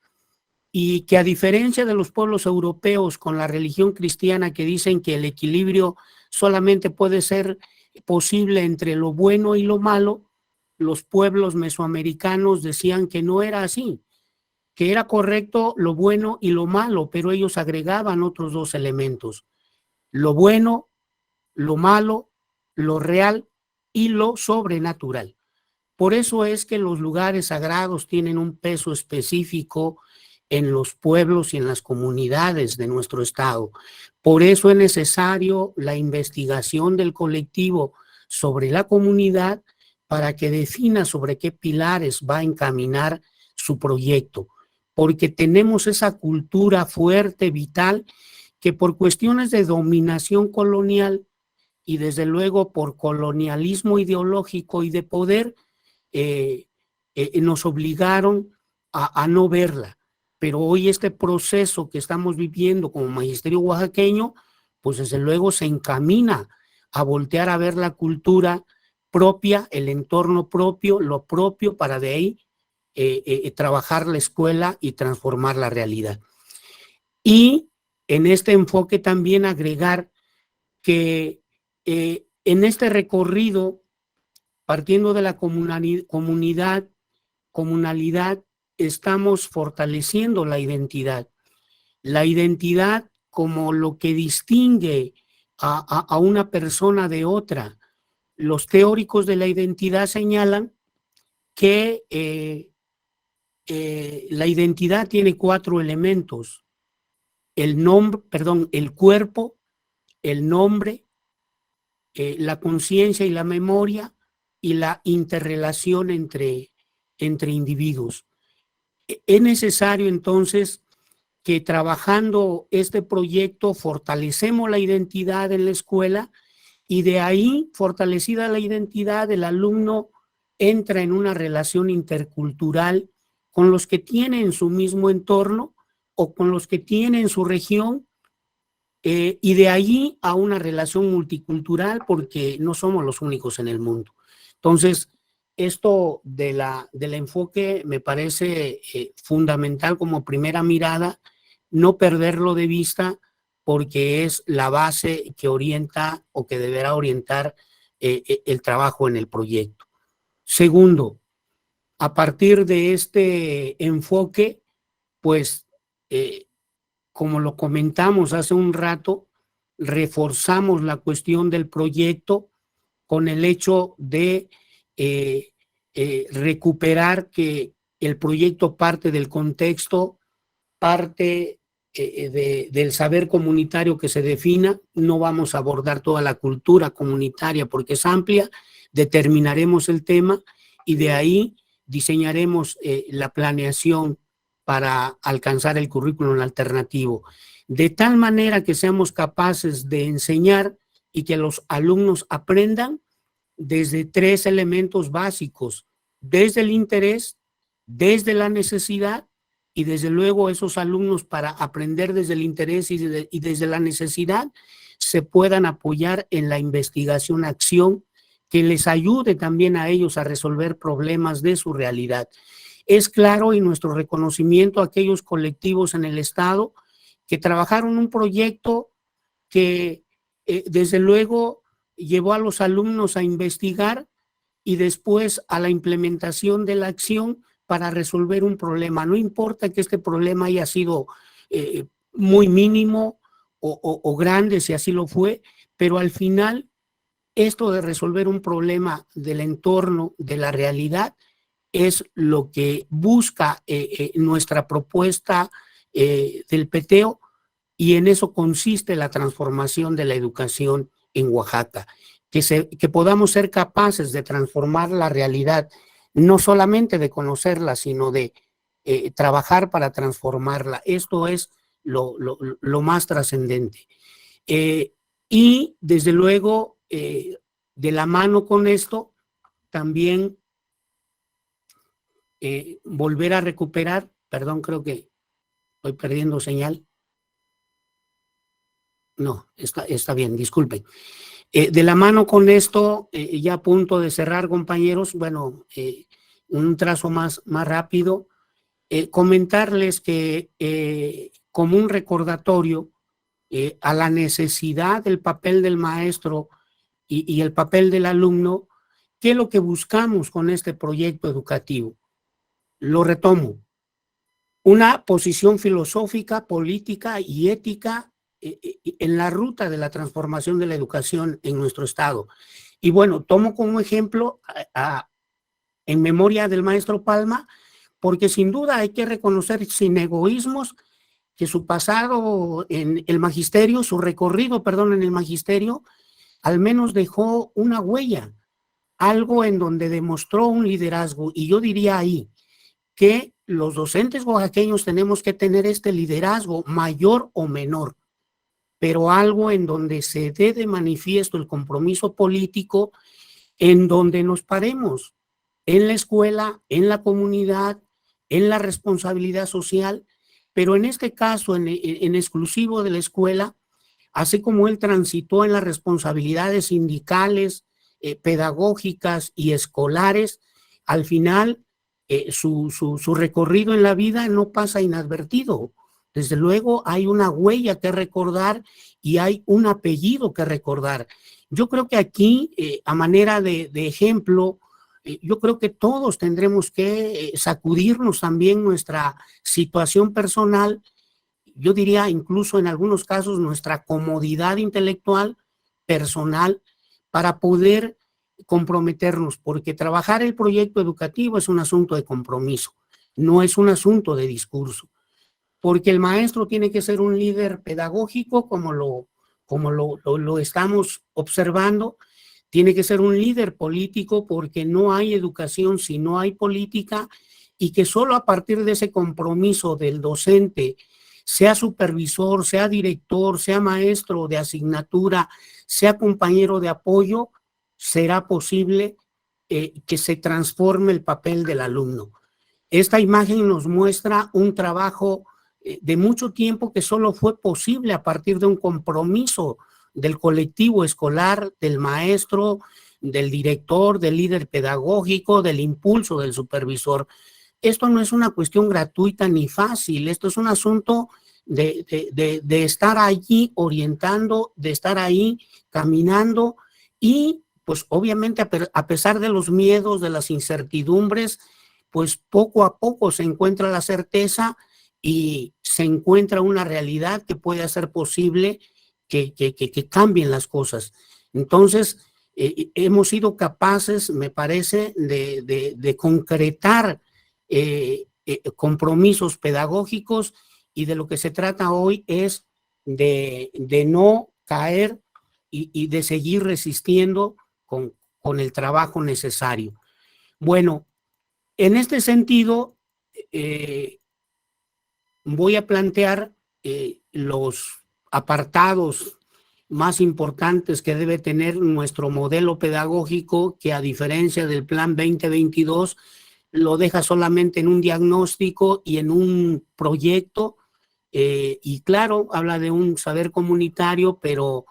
y que a diferencia de los pueblos europeos con la religión cristiana, que dicen que el equilibrio solamente puede ser posible entre lo bueno y lo malo, los pueblos mesoamericanos decían que no era así, que era correcto lo bueno y lo malo, pero ellos agregaban otros 2 elementos: lo bueno, lo malo, lo real y lo sobrenatural. Por eso es que los lugares sagrados tienen un peso específico en los pueblos y en las comunidades de nuestro estado. Por eso es necesario la investigación del colectivo sobre la comunidad para que defina sobre qué pilares va a encaminar su proyecto, porque tenemos esa cultura fuerte, vital, que por cuestiones de dominación colonial y desde luego por colonialismo ideológico y de poder, nos obligaron a no verla. Pero hoy este proceso que estamos viviendo como magisterio oaxaqueño, pues desde luego se encamina a voltear a ver la cultura propia, el entorno propio, lo propio, para de ahí trabajar la escuela y transformar la realidad. Y en este enfoque también agregar que en este recorrido, partiendo de la comunalidad, estamos fortaleciendo la identidad como lo que distingue a una persona de otra. Los teóricos de la identidad señalan que la identidad tiene 4 elementos: el cuerpo, el nombre, la conciencia y la memoria, y la interrelación entre individuos. Es necesario entonces que, trabajando este proyecto, fortalecemos la identidad en la escuela, y de ahí, fortalecida la identidad, el alumno entra en una relación intercultural con los que tienen su mismo entorno o con los que tienen su región, y de allí a una relación multicultural, porque no somos los únicos en el mundo. Entonces, esto del enfoque me parece fundamental como primera mirada, no perderlo de vista, porque es la base que orienta o que deberá orientar el trabajo en el proyecto. Segundo, a partir de este enfoque, pues, como lo comentamos hace un rato, reforzamos la cuestión del proyecto con el hecho de recuperar que el proyecto parte del contexto, parte del saber comunitario que se defina. No vamos a abordar toda la cultura comunitaria porque es amplia, determinaremos el tema y de ahí diseñaremos la planeación para alcanzar el currículum alternativo, de tal manera que seamos capaces de enseñar y que los alumnos aprendan desde 3 elementos básicos: desde el interés, desde la necesidad, y desde luego esos alumnos, para aprender desde el interés y desde la necesidad, se puedan apoyar en la investigación-acción que les ayude también a ellos a resolver problemas de su realidad. Es claro, y nuestro reconocimiento a aquellos colectivos en el Estado que trabajaron un proyecto que desde luego llevó a los alumnos a investigar y después a la implementación de la acción para resolver un problema. No importa que este problema haya sido muy mínimo o grande, si así lo fue, pero al final esto de resolver un problema del entorno, de la realidad, es lo que busca nuestra propuesta del PTEO, y en eso consiste la transformación de la educación en Oaxaca, que podamos ser capaces de transformar la realidad, no solamente de conocerla, sino de trabajar para transformarla. Esto es lo más trascendente. Y desde luego, de la mano con esto, también volver a recuperar, perdón, creo que estoy perdiendo señal. No, está bien, disculpen. De la mano con esto, ya a punto de cerrar, compañeros, bueno, un trazo más rápido, comentarles que como un recordatorio a la necesidad del papel del maestro y el papel del alumno, ¿qué es lo que buscamos con este proyecto educativo? Lo retomo: una posición filosófica, política y ética en la ruta de la transformación de la educación en nuestro estado. Y bueno, tomo como ejemplo en memoria del maestro Palma, porque sin duda hay que reconocer sin egoísmos que su pasado en el magisterio, su recorrido, perdón, en el magisterio, al menos dejó una huella, algo en donde demostró un liderazgo. Y yo diría ahí que los docentes oaxaqueños tenemos que tener este liderazgo, mayor o menor, pero algo en donde se dé de manifiesto el compromiso político, en donde nos paremos en la escuela, en la comunidad, en la responsabilidad social, pero en este caso en exclusivo de la escuela, así como él transitó en las responsabilidades sindicales, pedagógicas y escolares, al final su recorrido en la vida no pasa inadvertido. Desde luego hay una huella que recordar y hay un apellido que recordar. Yo creo que aquí, a manera de ejemplo, yo creo que todos tendremos que sacudirnos también nuestra situación personal, yo diría incluso en algunos casos nuestra comodidad intelectual, personal, para poder comprometernos, porque trabajar el proyecto educativo es un asunto de compromiso, no es un asunto de discurso, porque el maestro tiene que ser un líder pedagógico, como lo estamos observando, tiene que ser un líder político, porque no hay educación si no hay política, y que solo a partir de ese compromiso del docente, sea supervisor, sea director, sea maestro de asignatura, sea compañero de apoyo, será posible que se transforme el papel del alumno. Esta imagen nos muestra un trabajo de mucho tiempo que solo fue posible a partir de un compromiso del colectivo escolar, del maestro, del director, del líder pedagógico, del impulso del supervisor. Esto no es una cuestión gratuita ni fácil, esto es un asunto de estar allí orientando, de estar ahí caminando y pues obviamente a pesar de los miedos, de las incertidumbres, pues poco a poco se encuentra la certeza y se encuentra una realidad que puede hacer posible que cambien las cosas. Entonces, hemos sido capaces, me parece, de concretar compromisos pedagógicos y de lo que se trata hoy es de no caer y de seguir resistiendo con el trabajo necesario. Bueno, en este sentido, voy a plantear los apartados más importantes que debe tener nuestro modelo pedagógico, que a diferencia del Plan 2022, lo deja solamente en un diagnóstico y en un proyecto, y claro, habla de un saber comunitario, pero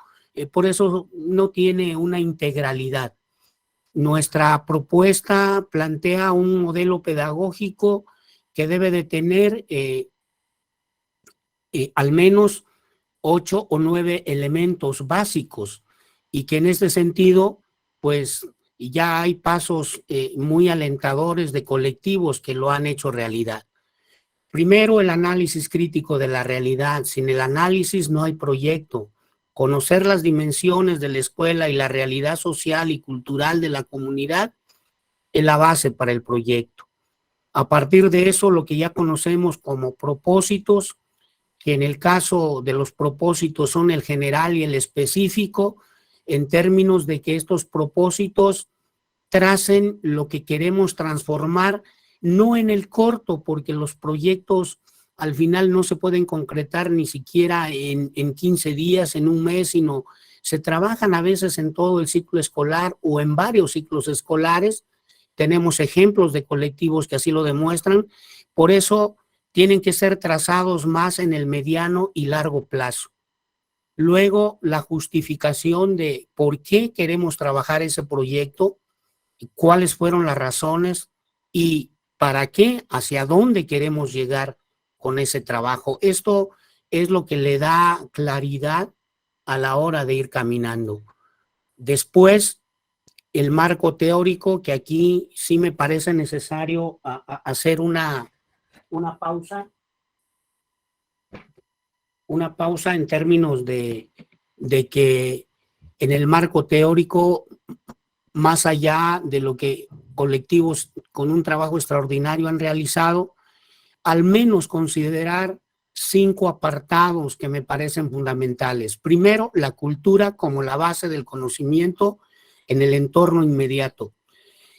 por eso no tiene una integralidad. Nuestra propuesta plantea un modelo pedagógico que debe de tener al menos 8 o 9 elementos básicos y que en este sentido, pues ya hay pasos muy alentadores de colectivos que lo han hecho realidad. Primero, el análisis crítico de la realidad. Sin el análisis no hay proyecto. Conocer las dimensiones de la escuela y la realidad social y cultural de la comunidad es la base para el proyecto. A partir de eso, lo que ya conocemos como propósitos, que en el caso de los propósitos son el general y el específico, en términos de que estos propósitos tracen lo que queremos transformar, no en el corto, porque los proyectos al final no se pueden concretar ni siquiera en 15 días, en un mes, sino se trabajan a veces en todo el ciclo escolar o en varios ciclos escolares. Tenemos ejemplos de colectivos que así lo demuestran. Por eso tienen que ser trazados más en el mediano y largo plazo. Luego, la justificación de por qué queremos trabajar ese proyecto, cuáles fueron las razones y para qué, hacia dónde queremos llegar con ese trabajo. Esto es lo que le da claridad a la hora de ir caminando. Después, el marco teórico, que aquí sí me parece necesario hacer una pausa en términos de que en el marco teórico, más allá de lo que colectivos con un trabajo extraordinario han realizado, al menos considerar 5 apartados que me parecen fundamentales. Primero, la cultura como la base del conocimiento en el entorno inmediato.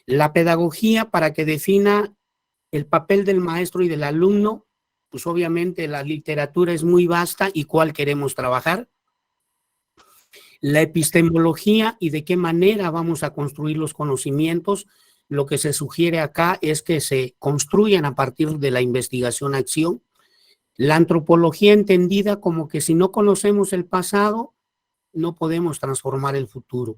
La pedagogía para que defina el papel del maestro y del alumno, pues obviamente la literatura es muy vasta y cuál queremos trabajar. La epistemología y de qué manera vamos a construir los conocimientos. Lo que se sugiere acá es que se construyan a partir de la investigación-acción. La antropología entendida como que si no conocemos el pasado, no podemos transformar el futuro.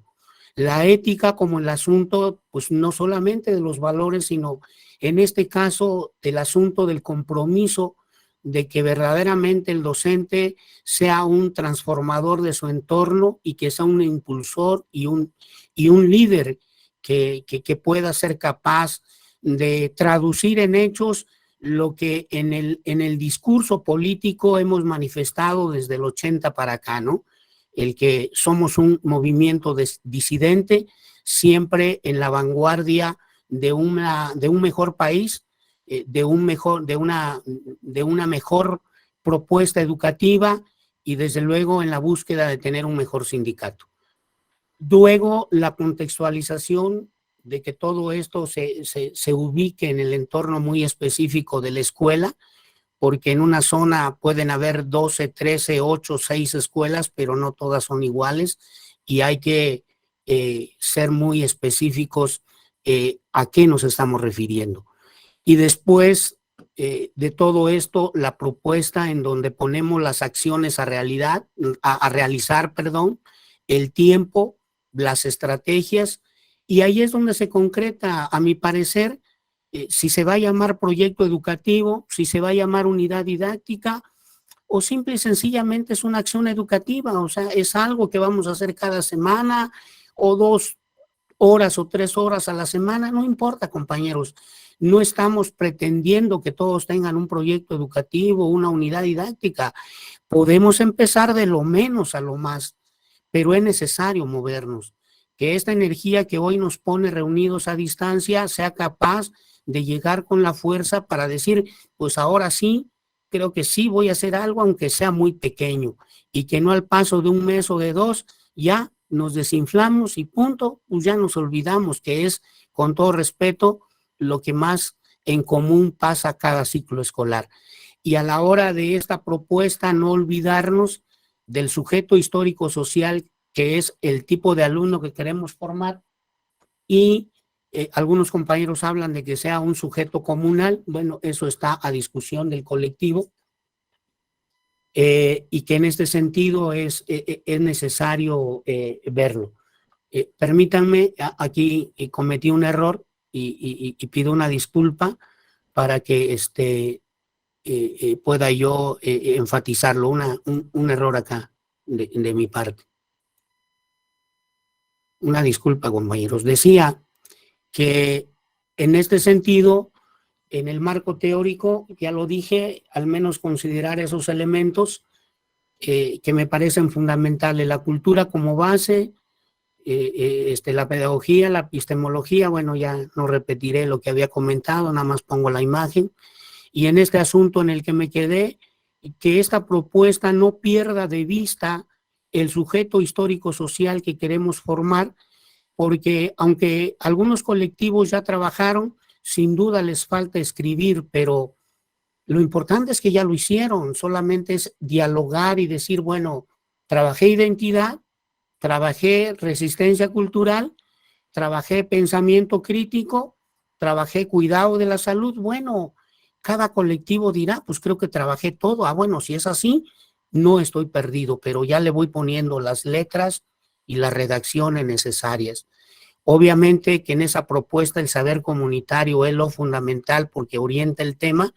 La ética como el asunto, pues no solamente de los valores, sino en este caso del asunto del compromiso de que verdaderamente el docente sea un transformador de su entorno y que sea un impulsor y un líder que pueda ser capaz de traducir en hechos lo que en el discurso político hemos manifestado desde el 80 para acá, ¿no? El que somos un movimiento disidente, siempre en la vanguardia de un mejor país, de una mejor propuesta educativa y desde luego en la búsqueda de tener un mejor sindicato. Luego, la contextualización de que todo esto se ubique en el entorno muy específico de la escuela, porque en una zona pueden haber 12, 13, 8, 6 escuelas, pero no todas son iguales y hay que ser muy específicos a qué nos estamos refiriendo. Y después de todo esto, la propuesta en donde ponemos las acciones a realizar, el tiempo, las estrategias, y ahí es donde se concreta, a mi parecer, si se va a llamar proyecto educativo, si se va a llamar unidad didáctica, o simple y sencillamente es una acción educativa, o sea, es algo que vamos a hacer cada semana, o 2 horas o 3 horas a la semana, no importa, compañeros. No estamos pretendiendo que todos tengan un proyecto educativo, una unidad didáctica. Podemos empezar de lo menos a lo más, pero es necesario movernos. Que esta energía que hoy nos pone reunidos a distancia sea capaz de llegar con la fuerza para decir, pues ahora sí, creo que sí voy a hacer algo, aunque sea muy pequeño, y que no al paso de un mes o de 2, ya nos desinflamos y punto, pues ya nos olvidamos, que es, con todo respeto, lo que más en común pasa cada ciclo escolar. Y a la hora de esta propuesta, no olvidarnos del sujeto histórico social, que es el tipo de alumno que queremos formar, y algunos compañeros hablan de que sea un sujeto comunal. Bueno, eso está a discusión del colectivo, y que en este sentido es necesario verlo. Permítanme, aquí cometí un error y pido una disculpa para que pueda yo enfatizarlo, un error acá de mi parte. Una disculpa, compañeros. Decía que en este sentido, en el marco teórico, ya lo dije, al menos considerar esos elementos que me parecen fundamentales: la cultura como base, la pedagogía, la epistemología. Bueno, ya no repetiré lo que había comentado, nada más pongo la imagen. Y en este asunto en el que me quedé, que esta propuesta no pierda de vista el sujeto histórico-social que queremos formar, porque aunque algunos colectivos ya trabajaron, sin duda les falta escribir, pero lo importante es que ya lo hicieron. Solamente es dialogar y decir, bueno, trabajé identidad, trabajé resistencia cultural, trabajé pensamiento crítico, trabajé cuidado de la salud. Bueno, cada colectivo dirá, pues creo que trabajé todo. Bueno, si es así, no estoy perdido, pero ya le voy poniendo las letras y las redacciones necesarias. Obviamente que en esa propuesta el saber comunitario es lo fundamental, porque orienta el tema,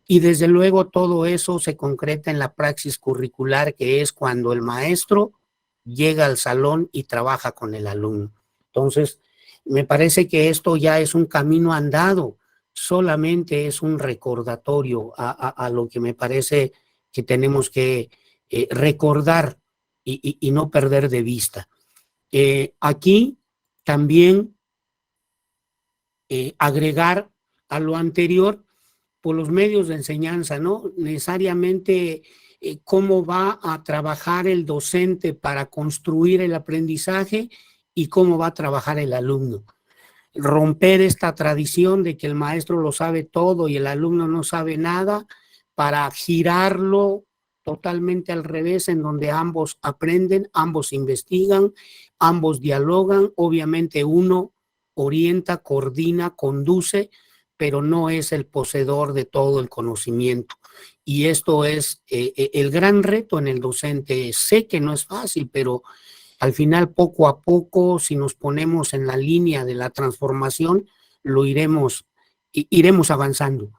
y desde luego todo eso se concreta en la praxis curricular, que es cuando el maestro llega al salón y trabaja con el alumno. Entonces, me parece que esto ya es un camino andado, solamente es un recordatorio a lo que me parece que tenemos que recordar y no perder de vista. Aquí también agregar a lo anterior por los medios de enseñanza, ¿no? Necesariamente cómo va a trabajar el docente para construir el aprendizaje y cómo va a trabajar el alumno. Romper esta tradición de que el maestro lo sabe todo y el alumno no sabe nada, para girarlo totalmente al revés, en donde ambos aprenden, ambos investigan, ambos dialogan. Obviamente uno orienta, coordina, conduce, pero no es el poseedor de todo el conocimiento. Y esto es el gran reto en el docente. Sé que no es fácil, pero al final, poco a poco, si nos ponemos en la línea de la transformación, lo iremos avanzando.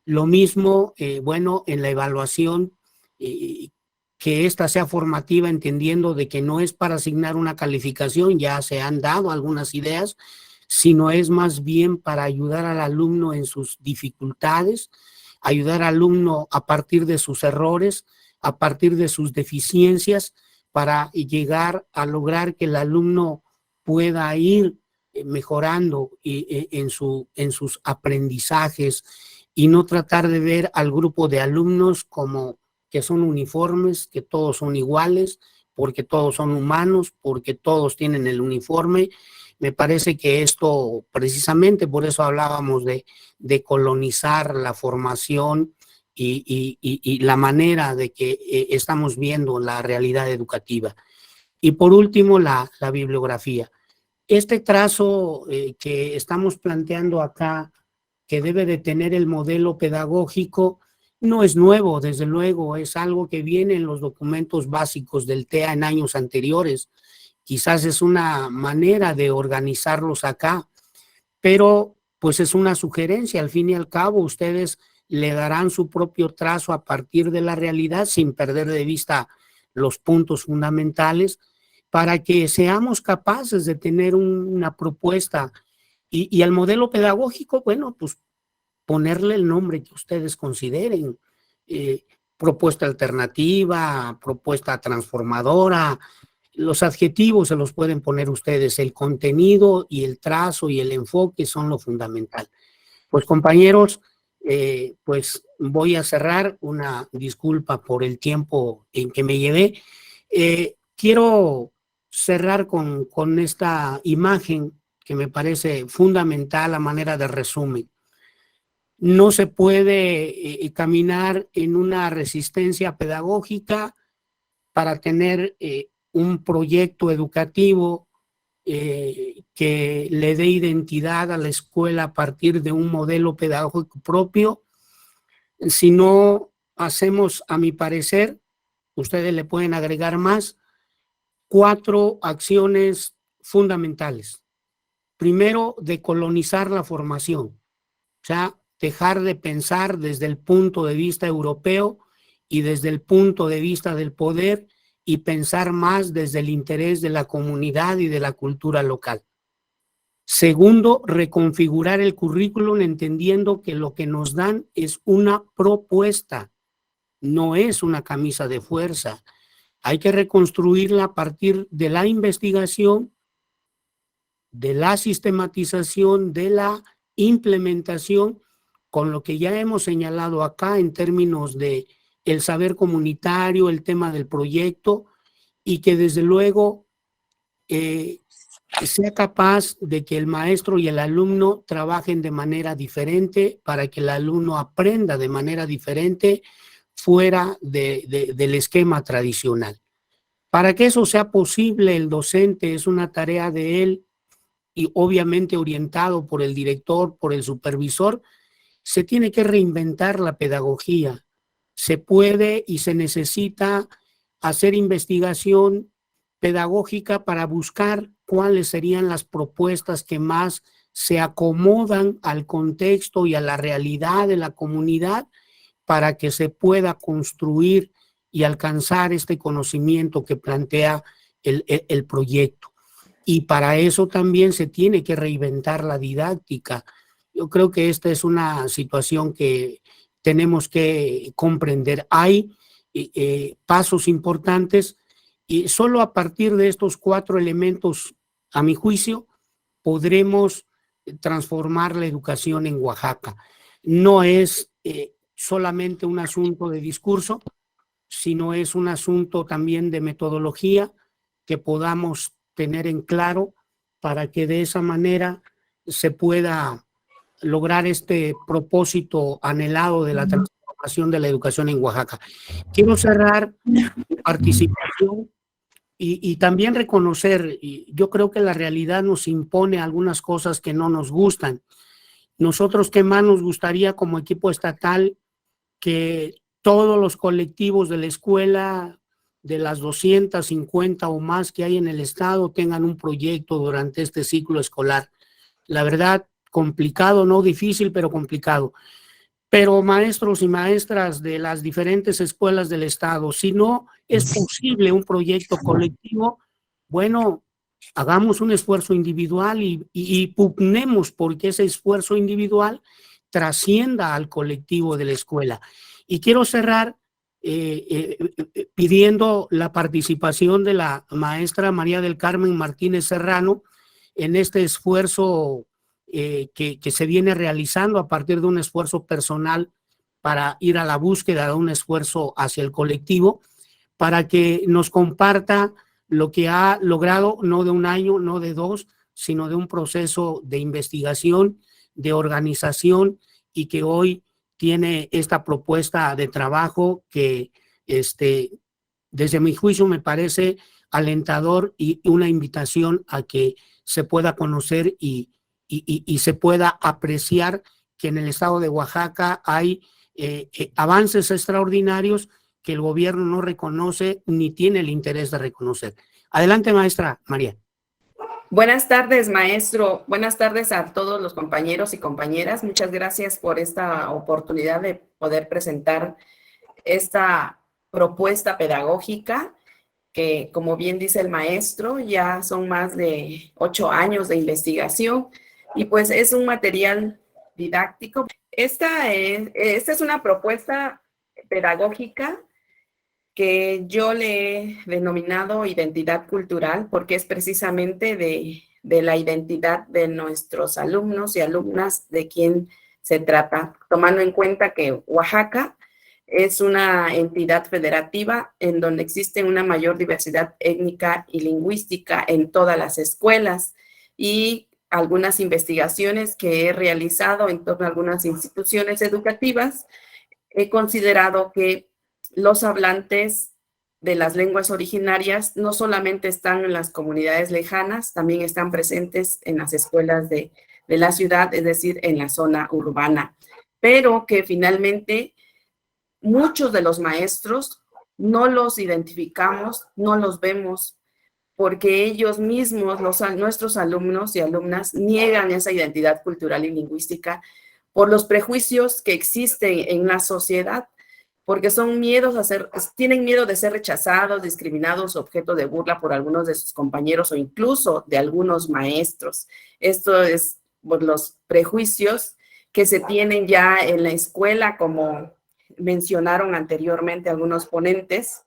Lo mismo, bueno, en la evaluación, que ésta sea formativa, entendiendo de que no es para asignar una calificación, ya se han dado algunas ideas, sino es más bien para ayudar al alumno en sus dificultades, ayudar al alumno a partir de sus errores, a partir de sus deficiencias, para llegar a lograr que el alumno pueda ir mejorando en sus aprendizajes, y no tratar de ver al grupo de alumnos como que son uniformes, que todos son iguales, porque todos son humanos, porque todos tienen el uniforme. Me parece que esto, precisamente por eso hablábamos de colonizar la formación y la manera de que estamos viendo la realidad educativa. Y por último, la bibliografía. Este trazo que estamos planteando acá, que debe de tener el modelo pedagógico, no es nuevo, desde luego, es algo que viene en los documentos básicos del TEA en años anteriores. Quizás es una manera de organizarlos acá, pero pues es una sugerencia. Al fin y al cabo, ustedes le darán su propio trazo a partir de la realidad sin perder de vista los puntos fundamentales para que seamos capaces de tener una propuesta y al modelo pedagógico, bueno, pues ponerle el nombre que ustedes consideren, propuesta alternativa, propuesta transformadora, los adjetivos se los pueden poner ustedes, el contenido y el trazo y el enfoque son lo fundamental. Pues compañeros, pues voy a cerrar, una disculpa por el tiempo en que me llevé. Quiero cerrar con esta imagen que me parece fundamental a manera de resumen. No se puede caminar en una resistencia pedagógica para tener un proyecto educativo que le dé identidad a la escuela a partir de un modelo pedagógico propio. Si no hacemos, a mi parecer, ustedes le pueden agregar más, 4 acciones fundamentales. Primero, decolonizar la formación, o sea, dejar de pensar desde el punto de vista europeo y desde el punto de vista del poder y pensar más desde el interés de la comunidad y de la cultura local. Segundo, reconfigurar el currículum entendiendo que lo que nos dan es una propuesta, no es una camisa de fuerza. Hay que reconstruirla a partir de la investigación, de la sistematización, de la implementación, con lo que ya hemos señalado acá en términos de el saber comunitario, el tema del proyecto, y que desde luego sea capaz de que el maestro y el alumno trabajen de manera diferente para que el alumno aprenda de manera diferente fuera del esquema tradicional. Para que eso sea posible, el docente es una tarea de él y obviamente orientado por el director, por el supervisor, se tiene que reinventar la pedagogía. Se puede y se necesita hacer investigación pedagógica para buscar cuáles serían las propuestas que más se acomodan al contexto y a la realidad de la comunidad para que se pueda construir y alcanzar este conocimiento que plantea el proyecto. Y para eso también se tiene que reinventar la didáctica. Yo creo que esta es una situación que tenemos que comprender. Hay pasos importantes y solo a partir de estos 4 elementos, a mi juicio, podremos transformar la educación en Oaxaca. No es solamente un asunto de discurso, sino es un asunto también de metodología que podamos tener en claro para que de esa manera se pueda lograr este propósito anhelado de la transformación de la educación en Oaxaca. Quiero cerrar mi participación y también reconocer, y yo creo que la realidad nos impone algunas cosas que no nos gustan. Nosotros, ¿qué más nos gustaría como equipo estatal que todos los colectivos de la escuela, de las 250 o más que hay en el estado, tengan un proyecto durante este ciclo escolar? La verdad, complicado, no difícil, pero complicado. Pero maestros y maestras de las diferentes escuelas del estado, si no es posible un proyecto colectivo, bueno, hagamos un esfuerzo individual y pugnemos porque ese esfuerzo individual trascienda al colectivo de la escuela. Y quiero cerrar pidiendo la participación de la maestra María del Carmen Martínez Serrano en este esfuerzo que se viene realizando a partir de un esfuerzo personal para ir a la búsqueda de un esfuerzo hacia el colectivo, para que nos comparta lo que ha logrado, no de un año, no de 2, sino de un proceso de investigación, de organización, y que hoy tiene esta propuesta de trabajo que desde mi juicio me parece alentador y una invitación a que se pueda conocer y se pueda apreciar que en el estado de Oaxaca hay avances extraordinarios que el gobierno no reconoce ni tiene el interés de reconocer. Adelante, maestra María. Buenas tardes, maestro. Buenas tardes a todos los compañeros y compañeras. Muchas gracias por esta oportunidad de poder presentar esta propuesta pedagógica que, como bien dice el maestro, ya son más de 8 años de investigación y pues es un material didáctico. Esta es una propuesta pedagógica que yo le he denominado identidad cultural porque es precisamente de la identidad de nuestros alumnos y alumnas de quien se trata, tomando en cuenta que Oaxaca es una entidad federativa en donde existe una mayor diversidad étnica y lingüística en todas las escuelas y algunas investigaciones que he realizado en torno a algunas instituciones educativas, he considerado que los hablantes de las lenguas originarias no solamente están en las comunidades lejanas, también están presentes en las escuelas de la ciudad, es decir, en la zona urbana, pero que finalmente muchos de los maestros no los identificamos, no los vemos, porque ellos mismos, nuestros alumnos y alumnas, niegan esa identidad cultural y lingüística por los prejuicios que existen en la sociedad, porque tienen miedo de ser rechazados, discriminados, objeto de burla por algunos de sus compañeros o incluso de algunos maestros. Esto es por los prejuicios que se tienen ya en la escuela, como mencionaron anteriormente algunos ponentes.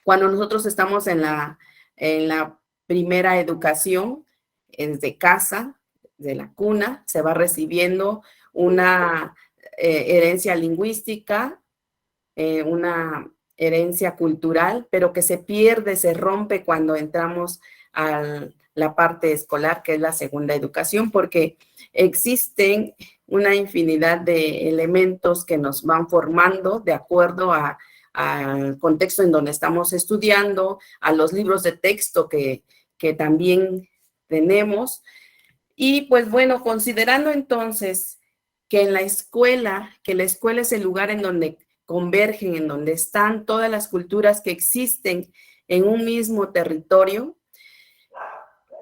Cuando nosotros estamos en la primera educación, desde casa, de la cuna, se va recibiendo una herencia lingüística, una herencia cultural, pero que se pierde, se rompe cuando entramos a la parte escolar, que es la segunda educación, porque existen una infinidad de elementos que nos van formando de acuerdo al contexto en donde estamos estudiando, a los libros de texto que también tenemos. Y pues bueno, considerando entonces que la escuela es el lugar en donde convergen, en donde están todas las culturas que existen en un mismo territorio,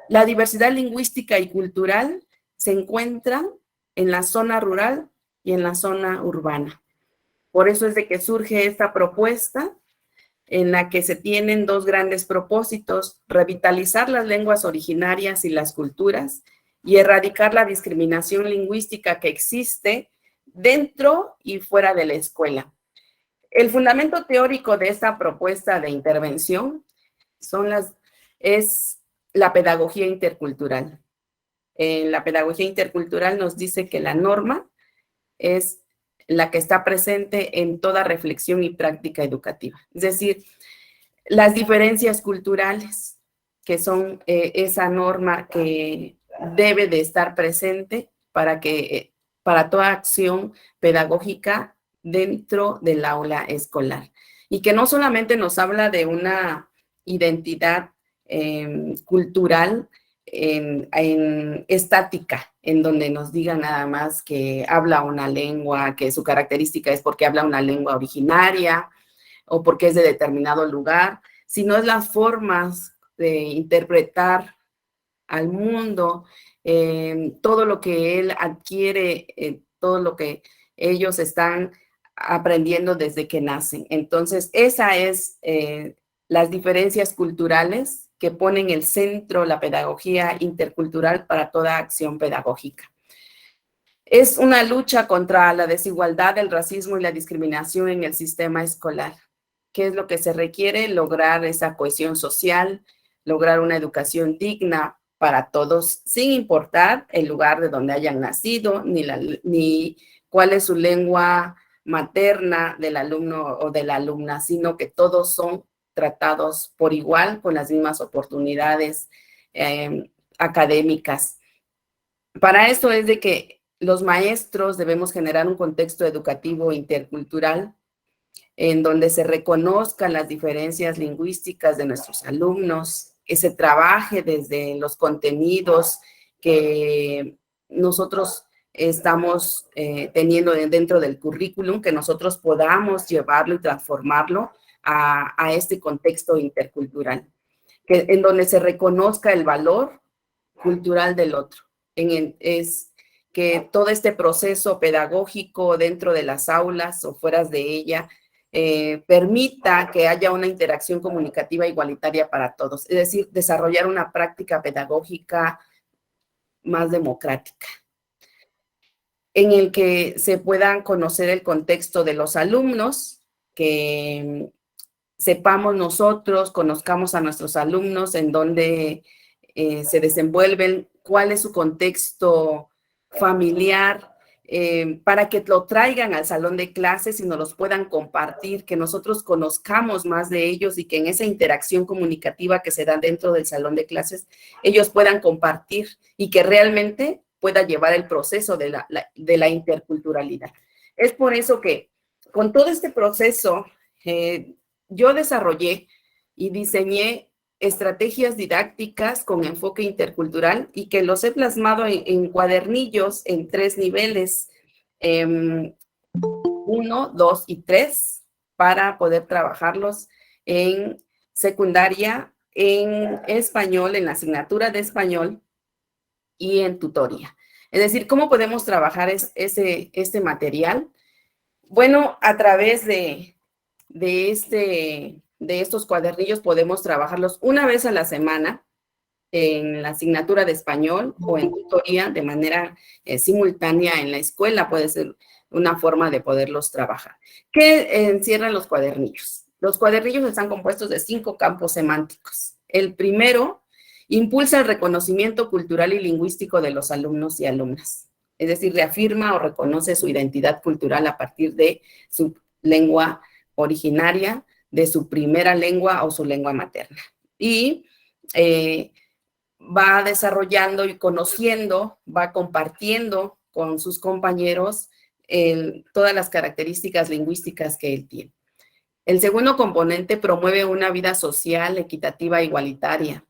la diversidad lingüística y cultural se encuentra en la zona rural y en la zona urbana. Por eso es de que surge esta propuesta en la que se tienen dos grandes propósitos: revitalizar las lenguas originarias y las culturas y erradicar la discriminación lingüística que existe dentro y fuera de la escuela. El fundamento teórico de esta propuesta de intervención es la pedagogía intercultural. La pedagogía intercultural nos dice que la norma es la que está presente en toda reflexión y práctica educativa. Es decir, las diferencias culturales, que son esa norma que debe de estar presente para toda acción pedagógica dentro del aula escolar. Y que no solamente nos habla de una identidad cultural estática, en donde nos diga nada más que habla una lengua, que su característica es porque habla una lengua originaria o porque es de determinado lugar, sino es las formas de interpretar al mundo, todo lo que él adquiere, todo lo que ellos están aprendiendo desde que nacen. Entonces, esa es las diferencias culturales que ponen el centro la pedagogía intercultural para toda acción pedagógica. Es una lucha contra la desigualdad, el racismo y la discriminación en el sistema escolar. ¿Qué es lo que se requiere? Lograr esa cohesión social, lograr una educación digna para todos, sin importar el lugar de donde hayan nacido, ni cuál es su lengua materna del alumno o de la alumna, sino que todos son tratados por igual, con las mismas oportunidades académicas. Para eso es de que los maestros debemos generar un contexto educativo intercultural en donde se reconozcan las diferencias lingüísticas de nuestros alumnos, se trabaje desde los contenidos que nosotros estamos teniendo dentro del currículum, que nosotros podamos llevarlo y transformarlo a este contexto intercultural, en donde se reconozca el valor cultural del otro. Es que todo este proceso pedagógico dentro de las aulas o fuera de ella permita que haya una interacción comunicativa igualitaria para todos, es decir, desarrollar una práctica pedagógica más democrática, en el que se puedan conocer el contexto de los alumnos, que sepamos nosotros, conozcamos a nuestros alumnos, en dónde se desenvuelven, cuál es su contexto familiar, para que lo traigan al salón de clases y nos los puedan compartir, que nosotros conozcamos más de ellos y que en esa interacción comunicativa que se da dentro del salón de clases, ellos puedan compartir y que realmente pueda llevar el proceso de la interculturalidad. Es por eso que con todo este proceso, yo desarrollé y diseñé estrategias didácticas con enfoque intercultural y que los he plasmado en cuadernillos en 3 niveles, 1, 2 y 3, para poder trabajarlos en secundaria, en español, en la asignatura de español y en tutoría. Es decir, ¿cómo podemos trabajar este material? Bueno, a través de estos cuadernillos podemos trabajarlos una vez a la semana en la asignatura de español o en tutoría de manera simultánea en la escuela. Puede ser una forma de poderlos trabajar. ¿Qué encierran los cuadernillos? Los cuadernillos están compuestos de 5 campos semánticos. El primero impulsa el reconocimiento cultural y lingüístico de los alumnos y alumnas. Es decir, reafirma o reconoce su identidad cultural a partir de su lengua originaria, de su primera lengua o su lengua materna. Y va desarrollando y conociendo, va compartiendo con sus compañeros todas las características lingüísticas que él tiene. El segundo componente promueve una vida social, equitativa e igualitaria.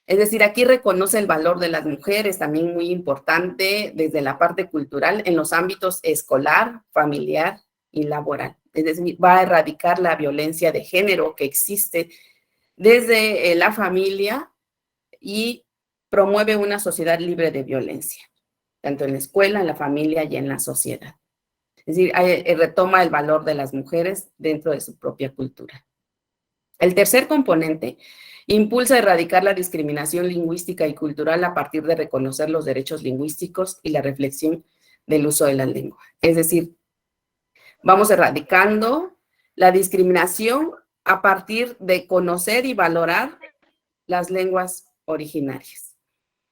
Es decir, aquí reconoce el valor de las mujeres, también muy importante desde la parte cultural, en los ámbitos escolar, familiar y laboral. Es decir, va a erradicar la violencia de género que existe desde la familia y promueve una sociedad libre de violencia, tanto en la escuela, en la familia y en la sociedad. Es decir, retoma el valor de las mujeres dentro de su propia cultura. El tercer componente impulsa a erradicar la discriminación lingüística y cultural a partir de reconocer los derechos lingüísticos y la reflexión del uso de la lengua. Es decir, vamos erradicando la discriminación a partir de conocer y valorar las lenguas originarias.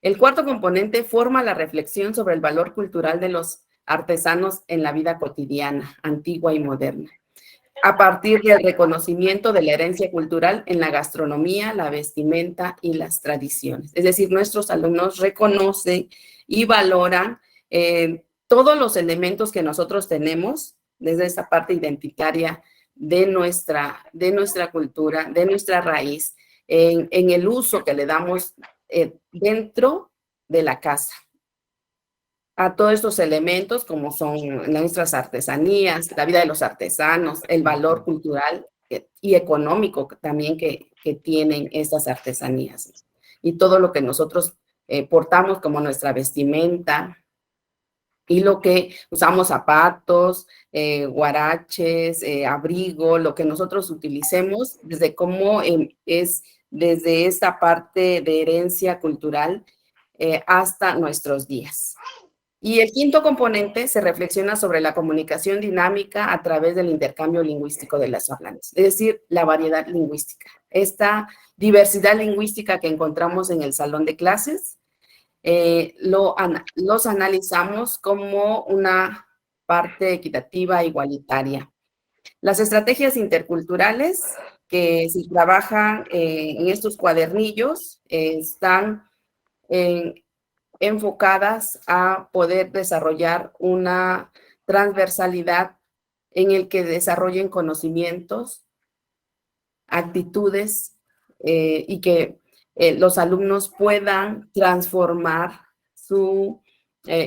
El cuarto componente forma la reflexión sobre el valor cultural de los artesanos en la vida cotidiana, antigua y moderna, a partir del reconocimiento de la herencia cultural en la gastronomía, la vestimenta y las tradiciones. Es decir, nuestros alumnos reconocen y valoran todos los elementos que nosotros tenemos desde esa parte identitaria de nuestra cultura, de nuestra raíz, en el uso que le damos dentro de la casa a todos estos elementos, como son nuestras artesanías, la vida de los artesanos, el valor cultural y económico también que tienen estas artesanías, y todo lo que nosotros portamos como nuestra vestimenta, y lo que usamos, zapatos, huaraches, abrigo, lo que nosotros utilicemos, desde cómo es desde esta parte de herencia cultural hasta nuestros días. Y el quinto componente se reflexiona sobre la comunicación dinámica a través del intercambio lingüístico de las hablantes, es decir, la variedad lingüística. Esta diversidad lingüística que encontramos en el salón de clases, los analizamos como una parte equitativa e igualitaria. Las estrategias interculturales que se trabajan en estos cuadernillos están enfocadas a poder desarrollar una transversalidad en el que desarrollen conocimientos, actitudes y que los alumnos puedan transformar su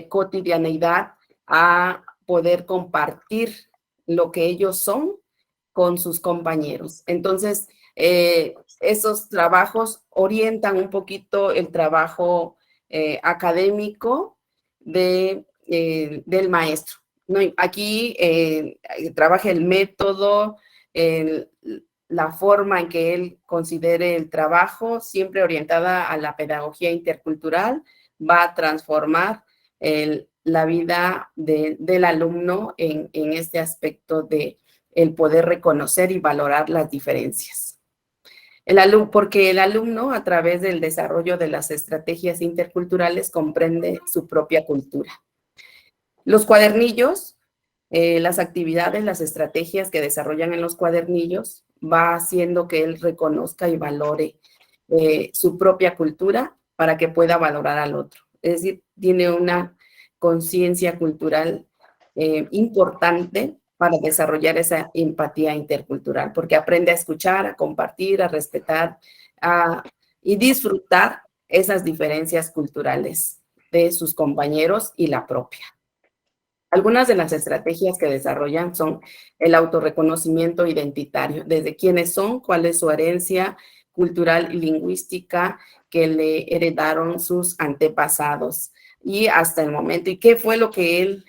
cotidianeidad a poder compartir lo que ellos son con sus compañeros. Entonces, esos trabajos orientan un poquito el trabajo académico del maestro, ¿no? Aquí trabaja el método, la forma en que él considere el trabajo, siempre orientada a la pedagogía intercultural, va a transformar la vida del alumno en este aspecto de el poder reconocer y valorar las diferencias. Porque el alumno, a través del desarrollo de las estrategias interculturales, comprende su propia cultura. Los cuadernillos, las actividades, las estrategias que desarrollan en los cuadernillos, va haciendo que él reconozca y valore su propia cultura para que pueda valorar al otro. Es decir, tiene una conciencia cultural importante para desarrollar esa empatía intercultural, porque aprende a escuchar, a compartir, a respetar y disfrutar esas diferencias culturales de sus compañeros y la propia. Algunas de las estrategias que desarrollan son el autorreconocimiento identitario, desde quiénes son, cuál es su herencia cultural y lingüística que le heredaron sus antepasados y hasta el momento, y qué fue lo que él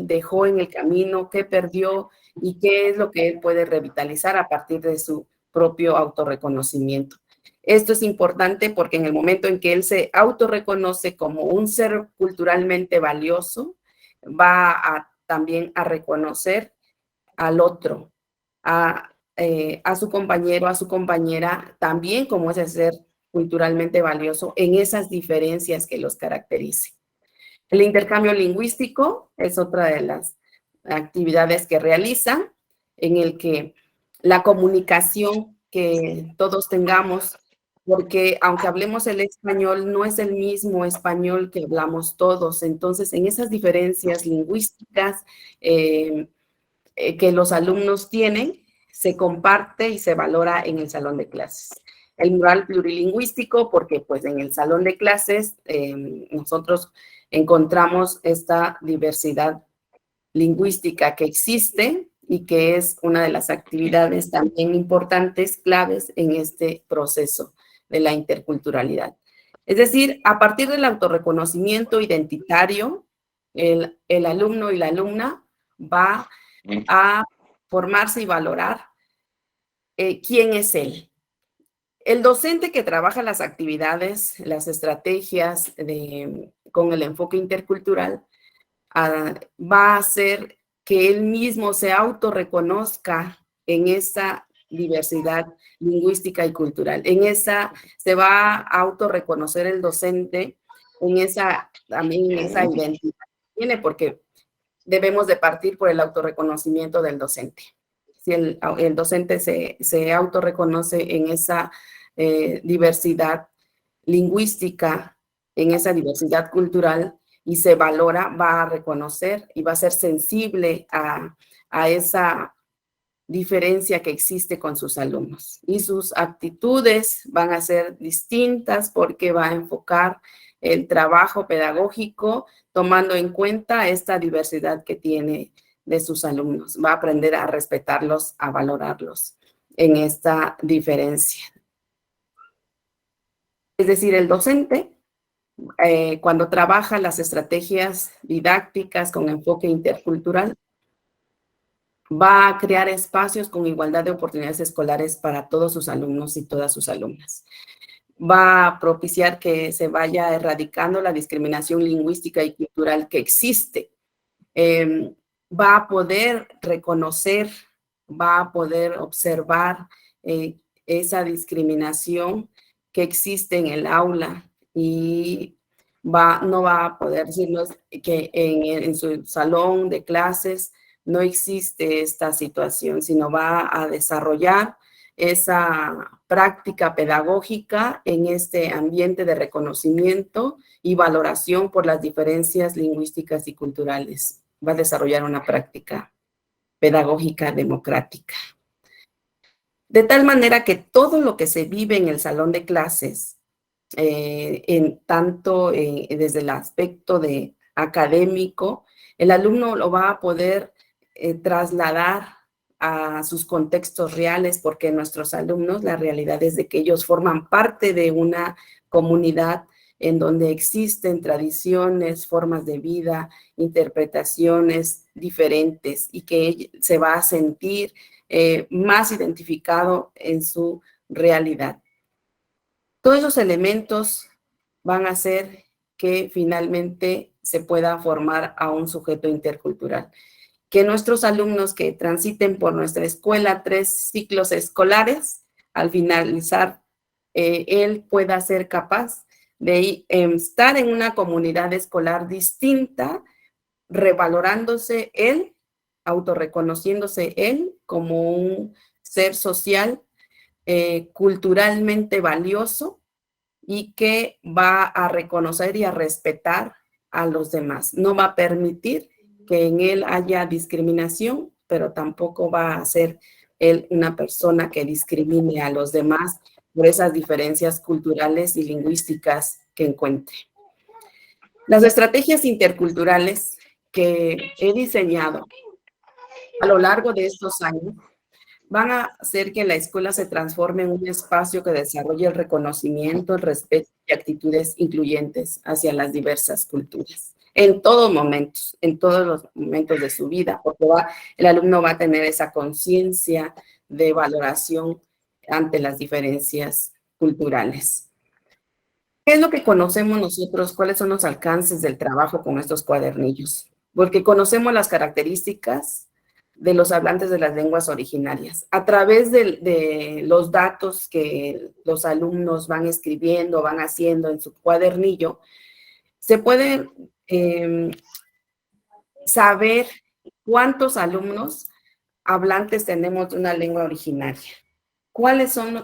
dejó en el camino, qué perdió y qué es lo que él puede revitalizar a partir de su propio autorreconocimiento. Esto es importante porque en el momento en que él se autorreconoce como un ser culturalmente valioso, va también a reconocer al otro, a su compañero, a su compañera, también como ese ser culturalmente valioso en esas diferencias que los caracterice. El intercambio lingüístico es otra de las actividades que realiza, en el que la comunicación que todos tengamos, porque aunque hablemos el español, no es el mismo español que hablamos todos. Entonces, en esas diferencias lingüísticas que los alumnos tienen, se comparte y se valora en el salón de clases. El mural plurilingüístico, porque pues en el salón de clases nosotros encontramos esta diversidad lingüística que existe y que es una de las actividades también importantes, claves en este proceso de la interculturalidad. Es decir, a partir del autorreconocimiento identitario, el alumno y la alumna va a formarse y valorar quién es él. El docente que trabaja las actividades, las estrategias con el enfoque intercultural, va a hacer que él mismo se autorreconozca en esa diversidad lingüística y cultural. Se va a autorreconocer el docente también en esa identidad que tiene, porque debemos de partir por el autorreconocimiento del docente. Si el docente se autorreconoce en esa diversidad lingüística, en esa diversidad cultural, y se valora, va a reconocer y va a ser sensible a esa diferencia que existe con sus alumnos. Y sus actitudes van a ser distintas porque va a enfocar el trabajo pedagógico tomando en cuenta esta diversidad que tiene de sus alumnos. Va a aprender a respetarlos, a valorarlos en esta diferencia. Es decir, el docente, cuando trabaja las estrategias didácticas con enfoque intercultural, va a crear espacios con igualdad de oportunidades escolares para todos sus alumnos y todas sus alumnas. Va a propiciar que se vaya erradicando la discriminación lingüística y cultural que existe. Va a poder reconocer, va a poder observar esa discriminación que existe en el aula y no va a poder decirnos que en su salón de clases no existe esta situación, sino va a desarrollar esa práctica pedagógica en este ambiente de reconocimiento y valoración por las diferencias lingüísticas y culturales. Va a desarrollar una práctica pedagógica democrática. De tal manera que todo lo que se vive en el salón de clases desde el aspecto académico, el alumno lo va a poder trasladar a sus contextos reales, porque nuestros alumnos, la realidad es de que ellos forman parte de una comunidad en donde existen tradiciones, formas de vida, interpretaciones diferentes, y que se va a sentir más identificado en su realidad. Todos esos elementos van a hacer que finalmente se pueda formar a un sujeto intercultural. Que nuestros alumnos que transiten por nuestra escuela 3 ciclos escolares, al finalizar, él pueda ser capaz de estar en una comunidad escolar distinta, revalorándose él, autorreconociéndose él como un ser social, culturalmente valioso, y que va a reconocer y a respetar a los demás. No va a permitir que en él haya discriminación, pero tampoco va a ser él una persona que discrimine a los demás por esas diferencias culturales y lingüísticas que encuentre. Las estrategias interculturales que he diseñado a lo largo de estos años van a hacer que la escuela se transforme en un espacio que desarrolle el reconocimiento, el respeto y actitudes incluyentes hacia las diversas culturas. En todos los momentos de su vida, porque el alumno va a tener esa conciencia de valoración ante las diferencias culturales. ¿Qué es lo que conocemos nosotros? ¿Cuáles son los alcances del trabajo con estos cuadernillos? Porque conocemos las características de los hablantes de las lenguas originarias. A través de los datos que los alumnos van escribiendo, van haciendo en su cuadernillo, se puede saber cuántos alumnos hablantes tenemos de una lengua originaria.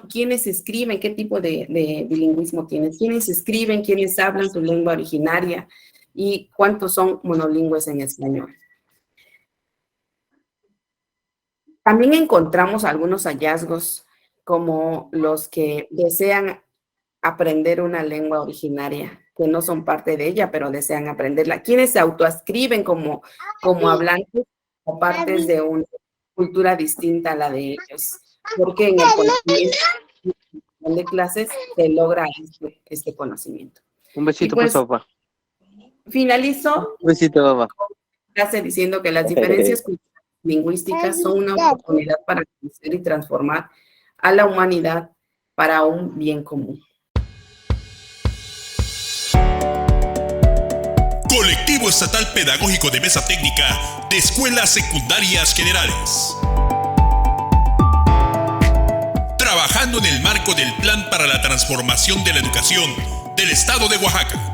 ¿Quiénes escriben? ¿Qué tipo de bilingüismo tienen? ¿Quiénes escriben? ¿Quiénes hablan su lengua originaria? ¿Y cuántos son monolingües en español? También encontramos algunos hallazgos como los que desean aprender una lengua originaria, que no son parte de ella, pero desean aprenderla. ¿Quiénes se autoascriben como hablantes o partes de una cultura distinta a la de ellos? Porque en el conocimiento de clases se logra este conocimiento. Un besito, pues, por papá. Finalizo Un besito, papá. Diciendo que las diferencias lingüísticas son una oportunidad para crecer y transformar a la humanidad para un bien común. Colectivo Estatal Pedagógico de Mesa Técnica de Escuelas Secundarias Generales. Trabajando en el marco del Plan para la Transformación de la Educación del Estado de Oaxaca.